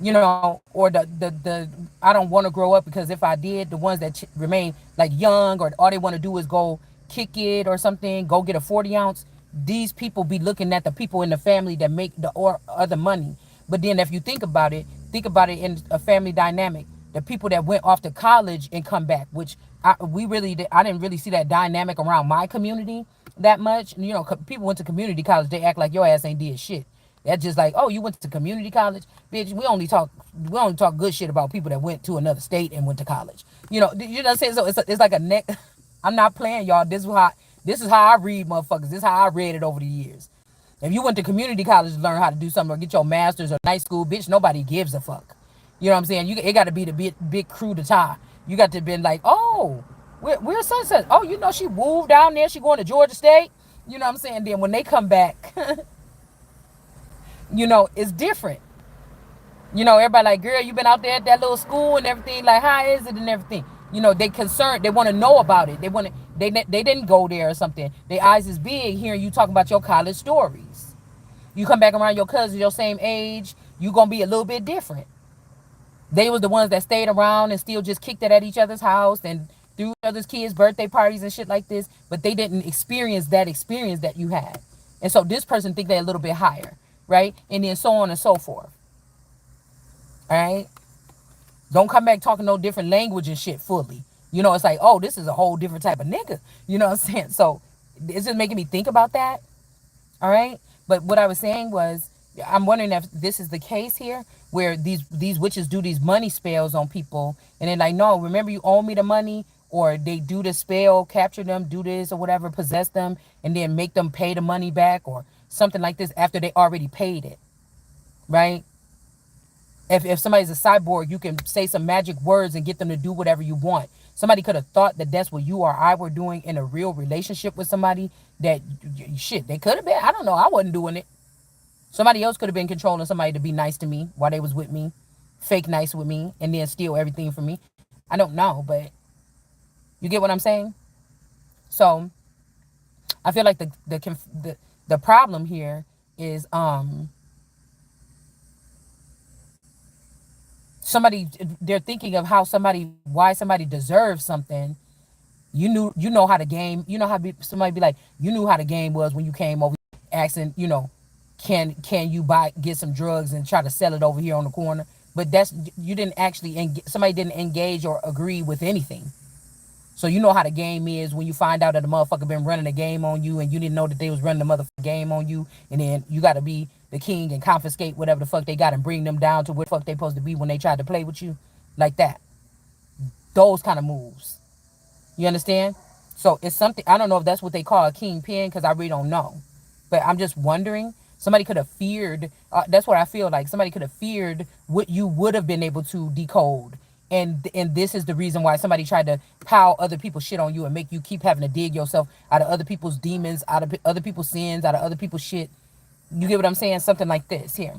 Or the I don't want to grow up because if I did, the ones that remain like young, or all they want to do is go kick it or something, go get a 40 ounce. These people be looking at the people in the family that make the or other money. But then if you think about it in a family dynamic. The people that went off to college and come back, which I didn't really see that dynamic around my community that much. People went to community college, they act like your ass ain't did shit. That's just like, oh, you went to community college, bitch. We only talk good shit about people that went to another state and went to college. You know what I'm saying? So it's like a neck. I'm not playing, y'all. This is how I read, motherfuckers. This is how I read it over the years. If you went to community college to learn how to do something or get your master's or night school, bitch, nobody gives a fuck. You know what I'm saying? It got to be the big crew to tie. You got to be like, oh, we're Sunset. Oh, she moved down there. She going to Georgia State. You know what I'm saying? Then when they come back, it's different. Everybody like, girl, you been out there at that little school and everything. Like, how is it and everything? They concerned. They want to know about it. They didn't go there or something. Their eyes is big hearing you talking about your college stories. You come back around your cousins, your same age, you gonna be a little bit different. They was the ones that stayed around and still just kicked it at each other's house and threw each other's kids' birthday parties and shit like this. But they didn't experience that you had. And so this person think they're a little bit higher, right? And then so on and so forth. All right. Don't come back talking no different language and shit fully. You know, it's like, oh, this is a whole different type of nigga. You know what I'm saying? So it's just making me think about that. All right. But what I was saying was, I'm wondering if this is the case here, where these witches do these money spells on people, and they're like, no, remember you owe me the money, or they do the spell, capture them, do this or whatever, possess them, and then make them pay the money back or something like this after they already paid it, right? If somebody's a cyborg, you can say some magic words and get them to do whatever you want. Somebody could have thought that that's what you or I were doing in a real relationship with somebody. That shit, they could have been. I don't know. I wasn't doing it. Somebody else could have been controlling somebody to be nice to me while they was with me, fake nice with me, and then steal everything from me. I don't know, but you get what I'm saying. So I feel like the problem here is somebody, they're thinking of how somebody, why somebody deserves something. You know how the game, you know how somebody be like, you knew how the game was when you came over asking, can you get some drugs and try to sell it over here on the corner. But that's, you didn't actually somebody didn't engage or agree with anything. So you know how the game is when you find out that the motherfucker been running a game on you and you didn't know that they was running the motherfucking game on you, and then you got to be the king and confiscate whatever the fuck they got and bring them down to where the fuck they supposed to be when they tried to play with you, like that. Those kind of moves. You understand? So it's something, I don't know if that's what they call a kingpin, because I really don't know. But I'm just wondering, somebody could have feared, that's what I feel like. Somebody could have feared what you would have been able to decode. And this is the reason why somebody tried to pile other people's shit on you and make you keep having to dig yourself out of other people's demons, out of other people's sins, out of other people's shit. You get what I'm saying? Something like this here.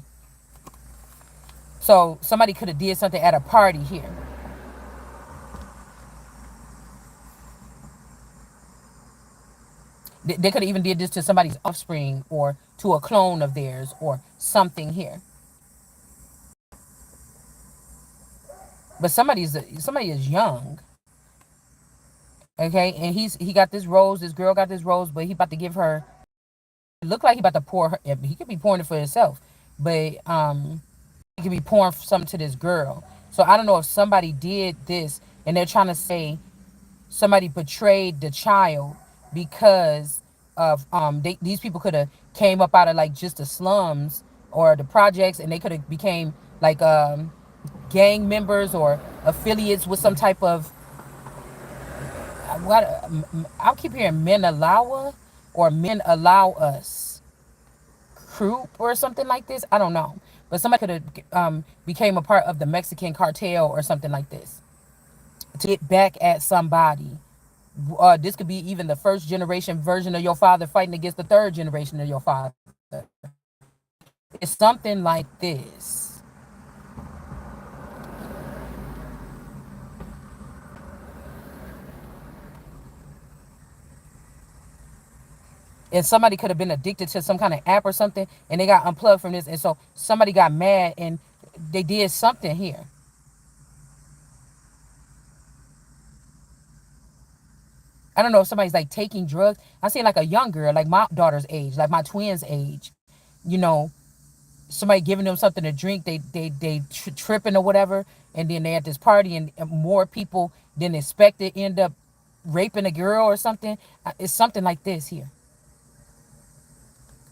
So somebody could have did something at a party here. They could have even did this to somebody's offspring or to a clone of theirs or something here. But somebody is young, okay, and he got this rose. This girl got this rose, but he about to give her. It looked like he about to pour her. He could be pouring it for himself, but he could be pouring something to this girl. So I don't know if somebody did this and they're trying to say somebody betrayed the child because of these people could have came up out of like just the slums or the projects, and they could have became like gang members or affiliates with some type of what I'll keep hearing, men allow or men allow us group or something like this. I don't know, but somebody could have became a part of the Mexican cartel or something like this to get back at somebody. This could be even the first generation version of your father fighting against the third generation of your father. It's something like this. And somebody could have been addicted to some kind of app or something, and they got unplugged from this, and so somebody got mad and they did something here. I don't know if somebody's like taking drugs. I see like a young girl, like my daughter's age, like my twins' age. You know, somebody giving them something to drink, they tripping or whatever, and then they at this party, and more people than expected end up raping a girl or something. It's something like this here.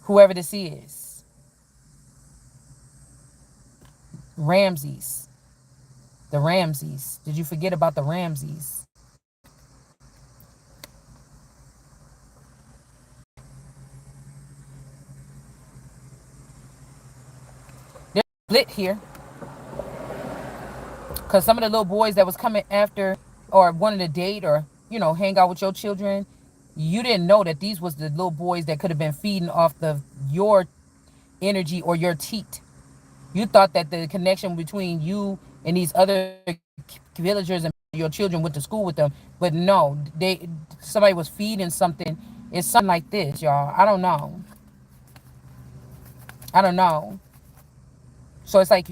Whoever this is, Ramses, the Ramses. Did you forget about the Ramses? They're split here because some of the little boys that was coming after or wanted to date or hang out with your children, you didn't know that these was the little boys that could have been feeding off the your energy or your teat. You thought that the connection between you and these other villagers and your children went to school with them, but no, somebody was feeding something. It's something like this, y'all. I don't know. I don't know. So it's like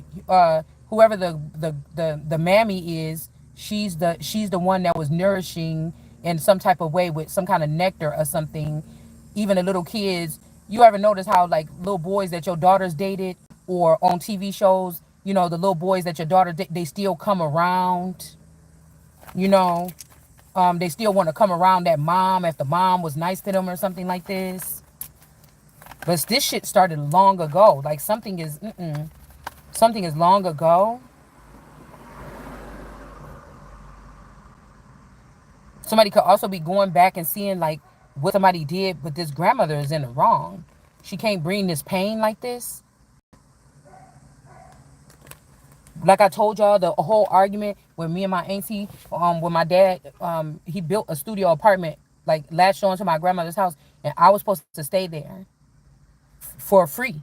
whoever the mammy is, she's the one that was nourishing in some type of way with some kind of nectar or something. Even the little kids, you ever notice how like little boys that your daughters dated or on TV shows, the little boys that your daughter they still come around, you know, they still want to come around that mom if the mom was nice to them or something like this. But this shit started long ago. Like something is long ago. Somebody could also be going back and seeing like what somebody did, but this grandmother is in the wrong. She can't bring this pain like this. Like I told y'all, the whole argument with me and my auntie, with my dad, he built a studio apartment, like latched onto my grandmother's house, and I was supposed to stay there for free,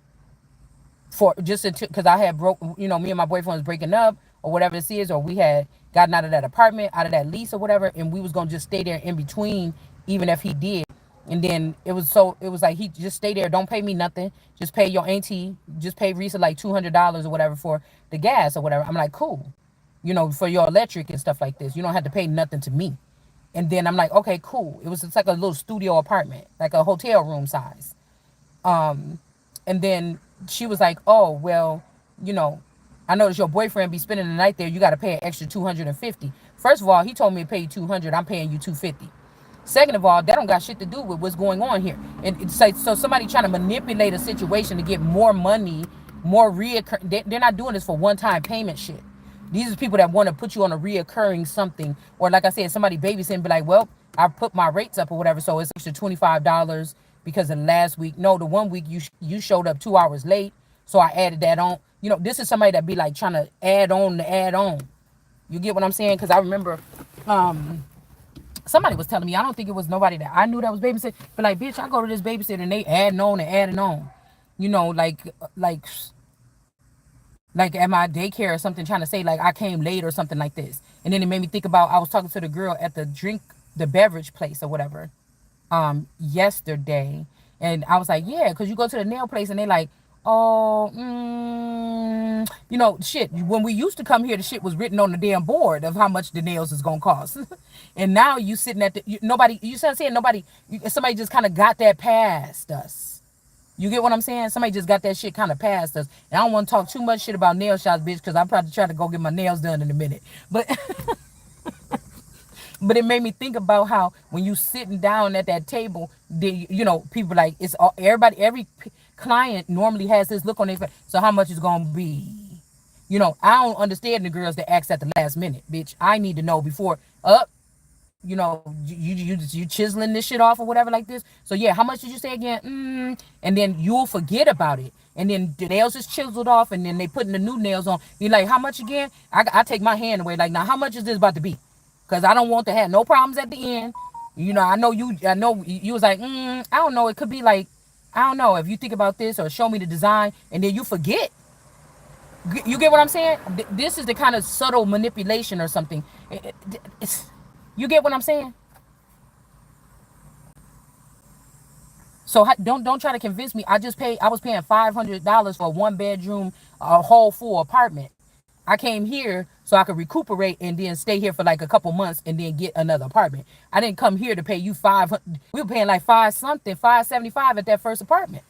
for just because I had broke, me and my boyfriend was breaking up or whatever this is, or we had gotten out of that apartment, out of that lease or whatever, and we was gonna just stay there in between, even if he did. And then it was like he just stay there, don't pay me nothing, just pay your auntie, just pay Risa like $200 or whatever for the gas or whatever. I'm like, cool, for your electric and stuff like this. You don't have to pay nothing to me. And then I'm like, okay, cool. It was just like a little studio apartment, like a hotel room size. And then she was like, oh, well, you know, I noticed your boyfriend be spending the night there. You got to pay an extra 250. First of all, he told me to pay you 200. I'm paying you 250. Second of all, that don't got shit to do with what's going on here. And it's like, so somebody trying to manipulate a situation to get more money, more reoccurring. They're not doing this for one-time payment shit. These are people that want to put you on a reoccurring something. Or like I said, somebody babysitting be like, well, I put my rates up or whatever, so it's extra $25 because of last week. No, the one week you showed up 2 hours late, so I added that on. This is somebody that be like trying to add on to add on. You get what I'm saying? Because I remember somebody was telling me, I don't think it was nobody that I knew that was babysitting, but like, bitch, I go to this babysitter and they adding on and adding on. Like at my daycare or something, trying to say like I came late or something like this. And then it made me think about, I was talking to the girl at the beverage place or whatever, yesterday. And I was like, yeah, because you go to the nail place and they like, oh, shit. When we used to come here, the shit was written on the damn board of how much the nails is gonna cost. And now you sitting at nobody, you see what I'm saying? Somebody just kind of got that past us. You get what I'm saying? Somebody just got that shit kind of past us. And I don't want to talk too much shit about nail shops, bitch, because I'm probably trying to go get my nails done in a minute. But but it made me think about how when you sitting down at that table, people like, it's all, every client normally has this look on their face. So how much is gonna be? I don't understand the girls that ask at the last minute, bitch. I need to know before up. You chiseling this shit off or whatever like this. So yeah, how much did you say again? And then you'll forget about it. And then the nails is chiseled off, and then they putting the new nails on. You're like, how much again? I take my hand away. Like, now how much is this about to be? Because I don't want to have no problems at the end. I know you was like, I don't know. It could be like, I don't know if you think about this or show me the design, and then you forget. You get what I'm saying? This is the kind of subtle manipulation or something. You get what I'm saying? So don't try to convince me. I was paying $500 for a 1 bedroom, a whole full apartment. I came here so I could recuperate and then stay here for like a couple months and then get another apartment. I didn't come here to pay you 500. We were paying like $575 at that first apartment.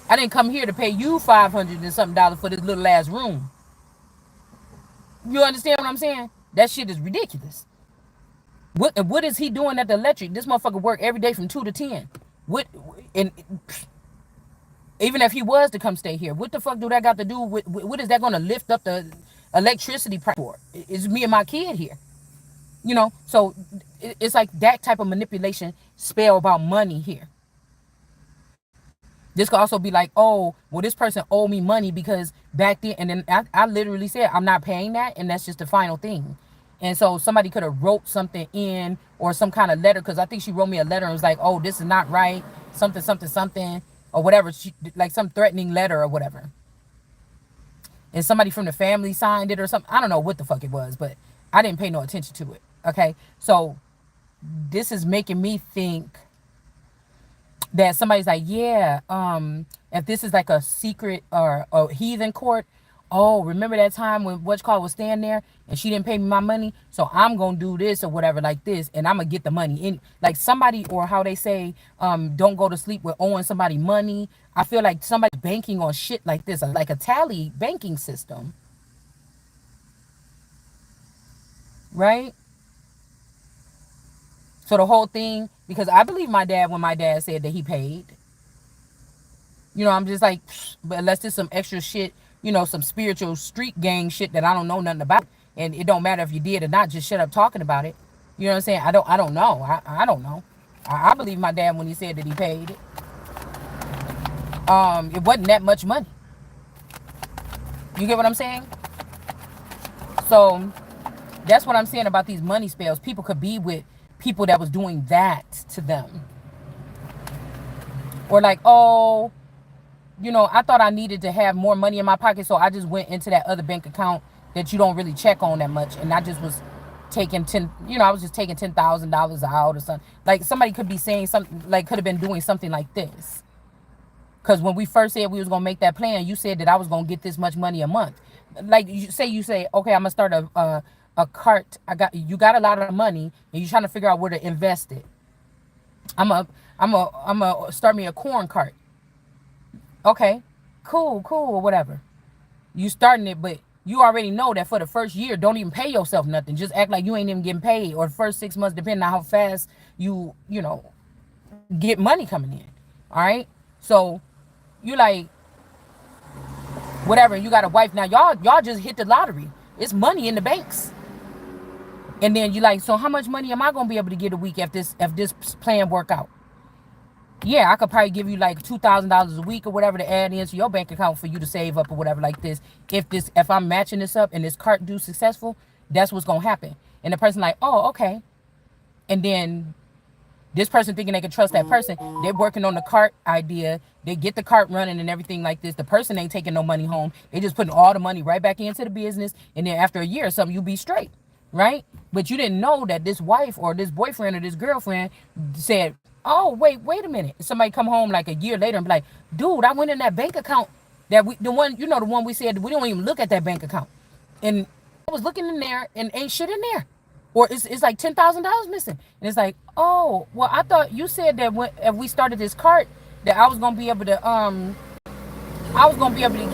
I didn't come here to pay you $500 and something for this little ass room. You understand what I'm saying? That shit is ridiculous. What is he doing at the electric? This motherfucker work every day from 2 to 10. And even if he was to come stay here, what the fuck do that got to do with, what is that going to lift up the electricity price for? It's me and my kid here. So it's like that type of manipulation spell about money here. This could also be like, oh, well, this person owed me money because back then, and then I literally said, I'm not paying that, and that's just the final thing. And so somebody could have wrote something in or some kind of letter, because I think she wrote me a letter and was like, oh, this is not right, something, something, something, or whatever, like some threatening letter or whatever. And somebody from the family signed it or something. I don't know what the fuck it was, but I didn't pay no attention to it. Okay, so this is making me think that somebody's like, yeah, if this is like a secret or a heathen court, oh, remember that time when what's called was staying there and she didn't pay me my money, so I'm gonna do this or whatever like this, and I'm gonna get the money in. Like somebody, or how they say, don't go to sleep with owing somebody money. I feel like somebody's banking on shit like this, like a tally banking system, right? So the whole thing, because I believe my dad when my dad said that he paid. I'm just like, but unless there's some extra shit, some spiritual street gang shit that I don't know nothing about, and it don't matter if you did or not, just shut up talking about it. You know what I'm saying? I don't know. I don't know. I believe my dad when he said that he paid it. It wasn't that much money. You get what I'm saying? So that's what I'm saying about these money spells. People could be with people that was doing that to them, or like, oh, I thought I needed to have more money in my pocket, so I just went into that other bank account that you don't really check on that much, and I just was taking I was just taking $10,000 out or something. Like somebody could be saying something, like could have been doing something like this. Because when we first said we was gonna make that plan, you said that I was gonna get this much money a month. Like you say, okay, I'm gonna start a cart. You got a lot of money, and you're trying to figure out where to invest it. I'm a start me a corn cart. Okay, cool, or whatever. You starting it, but you already know that for the first year, don't even pay yourself nothing. Just act like you ain't even getting paid, or the first 6 months, depending on how fast you get money coming in. All right, so you like whatever. You got a wife now. Y'all just hit the lottery. It's money in the banks. And then you like, so how much money am I gonna be able to get a week if this plan work out? Yeah, I could probably give you like $2,000 a week or whatever to add into your bank account for you to save up or whatever like this. If I'm matching this up and this cart do successful, that's what's gonna happen. And the person like, oh, okay. And then this person thinking they can trust that person, they're working on the cart idea. They get the cart running and everything like this. The person ain't taking no money home. They just putting all the money right back into the business. And then after a year or something, you be straight, right? But you didn't know that this wife or this boyfriend or this girlfriend said, oh, wait a minute. Somebody come home like a year later and be like, dude, I went in that bank account the one we said we don't even look at that bank account. And I was looking in there and ain't shit in there. Or it's like $10,000 missing. And it's like, oh, well, I thought you said that if we started this cart, that I was gonna be able to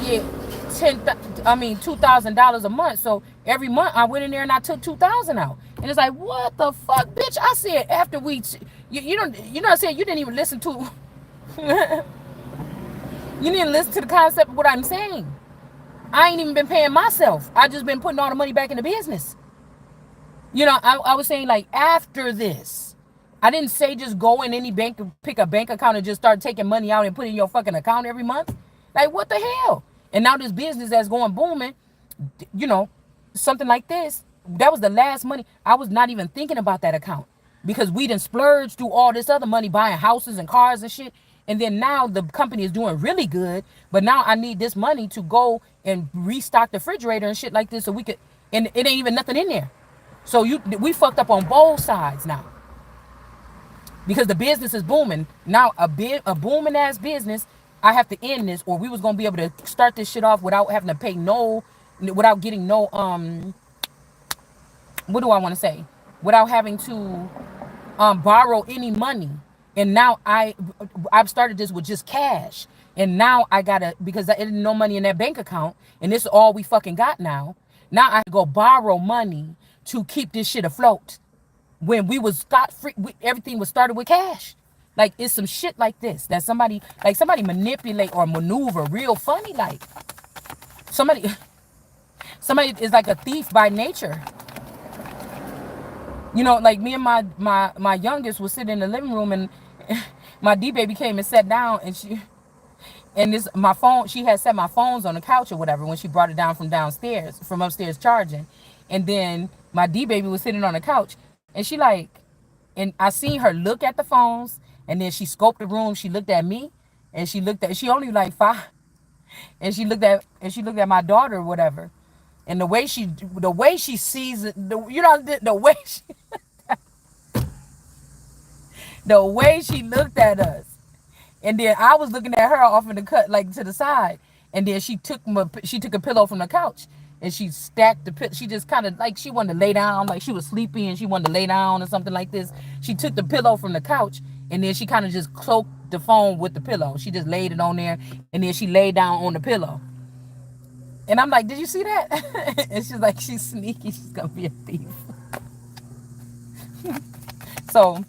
get $2,000 a month. So every month I went in there and I took 2,000 out. And it's like, what the fuck, bitch? I said after you don't, you know what I'm saying? You didn't even listen to you didn't listen to the concept of what I'm saying. I ain't even been paying myself. I just been putting all the money back in the business. I was saying like after this. I didn't say just go in any bank and pick a bank account and just start taking money out and put it in your fucking account every month. Like what the hell? And now this business that's going booming, you know, something like this, that was the last money. I was not even thinking about that account because we done splurged through all this other money buying houses and cars and shit. And then now the company is doing really good, but now I need this money to go and restock the refrigerator and shit like this so we could, and it ain't even nothing in there. So we fucked up on both sides now because the business is booming. Now a booming ass business, I have to end this or we was going to be able to start this shit off without having to pay without getting what do I want to say? Without having to borrow any money. And now I've started this with just cash. And now I gotta, because there ain't no money in that bank account, and this is all we fucking got now. Now I go borrow money to keep this shit afloat. When we was scot free, everything was started with cash. Like it's some shit like this that somebody manipulate or maneuver real funny. Like somebody is like a thief by nature. Like me and my youngest was sitting in the living room and my D baby came and sat down and she had set my phones on the couch or whatever when she brought it down from upstairs charging. And then my D baby was sitting on the couch and and I seen her look at the phones and then she scoped the room. She looked at me and she only like 5 and she looked at my daughter or whatever. And the way she sees it, the way she looked at us. And then I was looking at her off in the cut, like to the side. And then she took a pillow from the couch and she stacked the pillow. She just kind of like she wanted to lay down, like she was sleepy and she wanted to lay down or something like this. She took the pillow from the couch and then she kind of just cloaked the phone with the pillow. She just laid it on there and then she laid down on the pillow. And I'm like, did you see that? And she's like, she's sneaky. She's gonna be a thief. So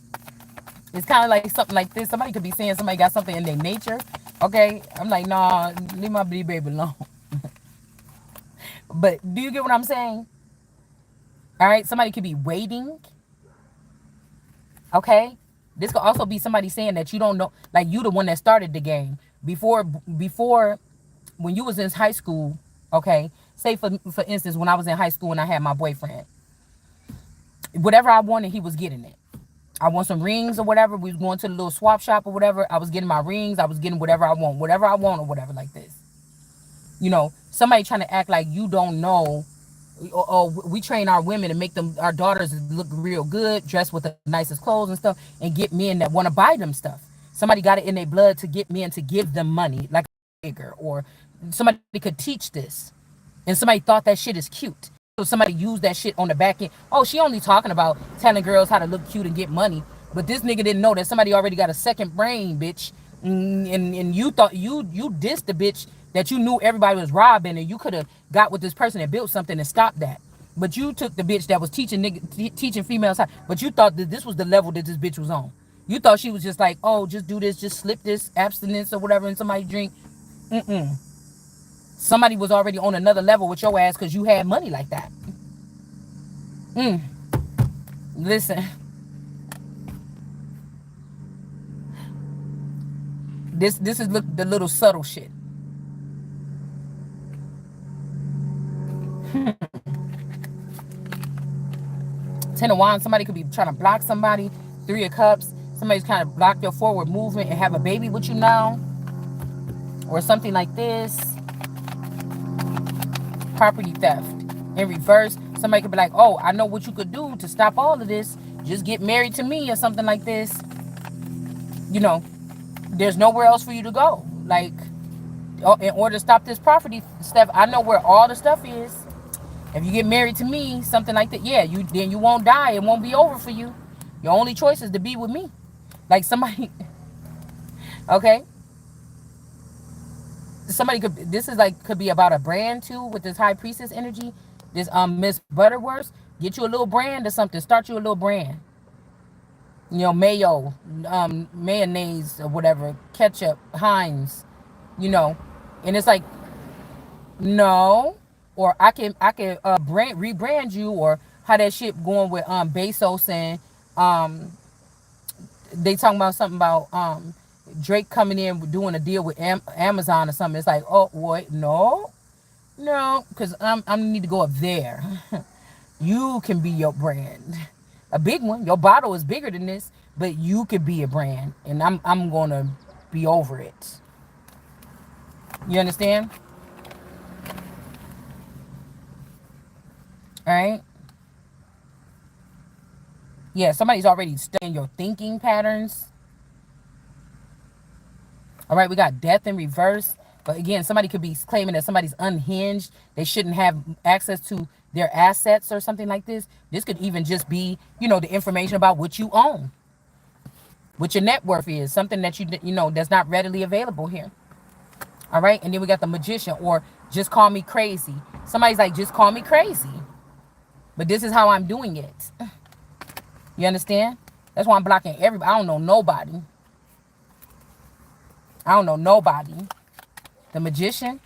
it's kind of like something like this. Somebody could be saying somebody got something in their nature. Okay, I'm like, nah, leave my baby alone. But do you get what I'm saying? All right, somebody could be waiting. Okay, this could also be somebody saying that you don't know, like you the one that started the game before when you was in high school. Okay, say for instance, when I was in high school and I had my boyfriend, whatever I wanted, he was getting it. I want some rings or whatever. We was going to the little swap shop or whatever. I was getting my rings. I was getting whatever I want or whatever like this. Somebody trying to act like you don't know. Or we train our women to make our daughters look real good, dress with the nicest clothes and stuff, and get men that want to buy them stuff. Somebody got it in their blood to get men to give them money, like a bigger, or somebody could teach this, and somebody thought that shit is cute. So somebody used that shit on the back end. Oh, she only talking about telling girls how to look cute and get money, but this nigga didn't know that somebody already got a second brain, bitch. And you thought you dissed the bitch that you knew everybody was robbing, and you could have got with this person that built something and stopped that. But you took the bitch that was teaching females how. But you thought that this was the level that this bitch was on. You thought she was just like, oh, just do this, just slip this abstinence or whatever in somebody's drink. Somebody was already on another level with your ass because you had money like that. Listen. This is the little subtle shit. Ten of Wands, somebody could be trying to block somebody. Three of Cups, somebody's kind of block your forward movement and have a baby with you now. Or something like this. Property theft. In reverse, somebody could be like, oh, I know what you could do to stop all of this. Just get married to me or something like this. There's nowhere else for you to go. Like, in order to stop this property stuff, I know where all the stuff is. If you get married to me, something like that, yeah, then you won't die. It won't be over for you. Your only choice is to be with me. Like somebody, okay? Could be about a brand too with this High Priestess energy. This Miss Butterworth, get you a little brand or something. Start you a little brand. Mayo, mayonnaise or whatever, ketchup, Heinz, and it's like, no, or I can rebrand you, or how that shit going with Bezos and they talking about something about Drake coming in doing a deal with Amazon or something. It's like, oh wait, no, because I need to go up there. You can be your brand. A big one. Your bottle is bigger than this, but you could be a brand, and I'm gonna be over it. You understand? All right. Yeah, somebody's already studying your thinking patterns. All right, we got death in reverse. But again, somebody could be claiming that somebody's unhinged. They shouldn't have access to their assets or something like this. This could even just be, the information about what you own, what your net worth is, something that that's not readily available here. All right, and then we got the Magician, or just call me crazy. Somebody's like, just call me crazy, but this is how I'm doing it. You understand? That's why I'm blocking everybody. I don't know nobody. The Magician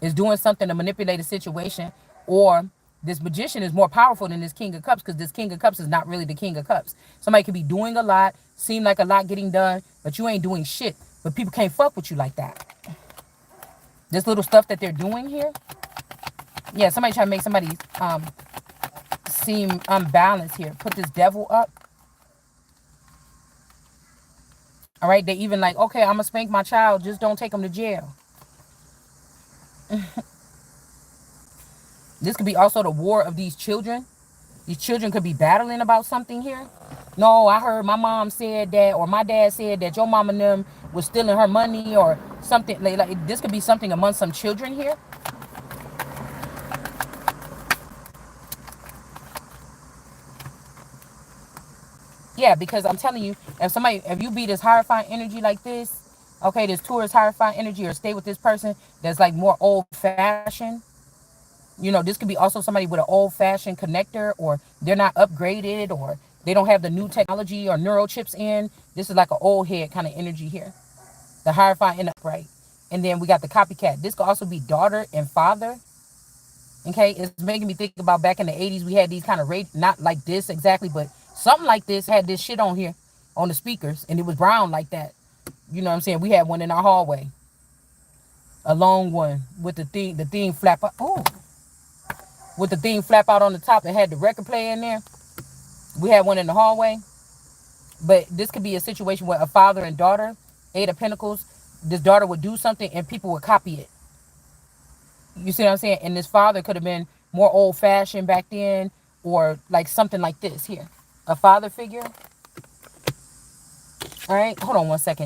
is doing something to manipulate a situation, or this Magician is more powerful than this King of Cups, because this King of Cups is not really the King of Cups. Somebody could be doing a lot, seem like a lot getting done, but you ain't doing shit. But people can't fuck with you like that. This little stuff that they're doing here. Yeah, somebody trying to make somebody seem unbalanced here. Put this Devil up. All right, they even like, okay, I'm going to spank my child. Just don't take him to jail. This could be also the war of these children. These children could be battling about something here. No, I heard my mom said that, or my dad said that your mom and them was stealing her money, or something. Like this could be something among some children here. Yeah, because I'm telling you, if you be this horrifying energy like this, okay, this tourist horrifying energy, or stay with this person that's like more old fashioned. This could be also somebody with an old fashioned connector, or they're not upgraded, or they don't have the new technology or neural chips in. This is like an old head kind of energy here. The horrifying and upright. And then we got the copycat. This could also be daughter and father. Okay, it's making me think about back in the 80s, we had these kind of not like this exactly, but something like this had this shit on here on the speakers, and it was brown like that. You know what I'm saying? We had one in our hallway, a long one with the thing flap up. Oh, with the thing flap out on the top. It had the record player in there. We had one in the hallway. But this could be a situation where a father and daughter, Eight of Pentacles, this daughter would do something and people would copy it. You see what I'm saying? And this father could have been more old fashioned back then, or like something like this here. A father figure. All right, hold on one second.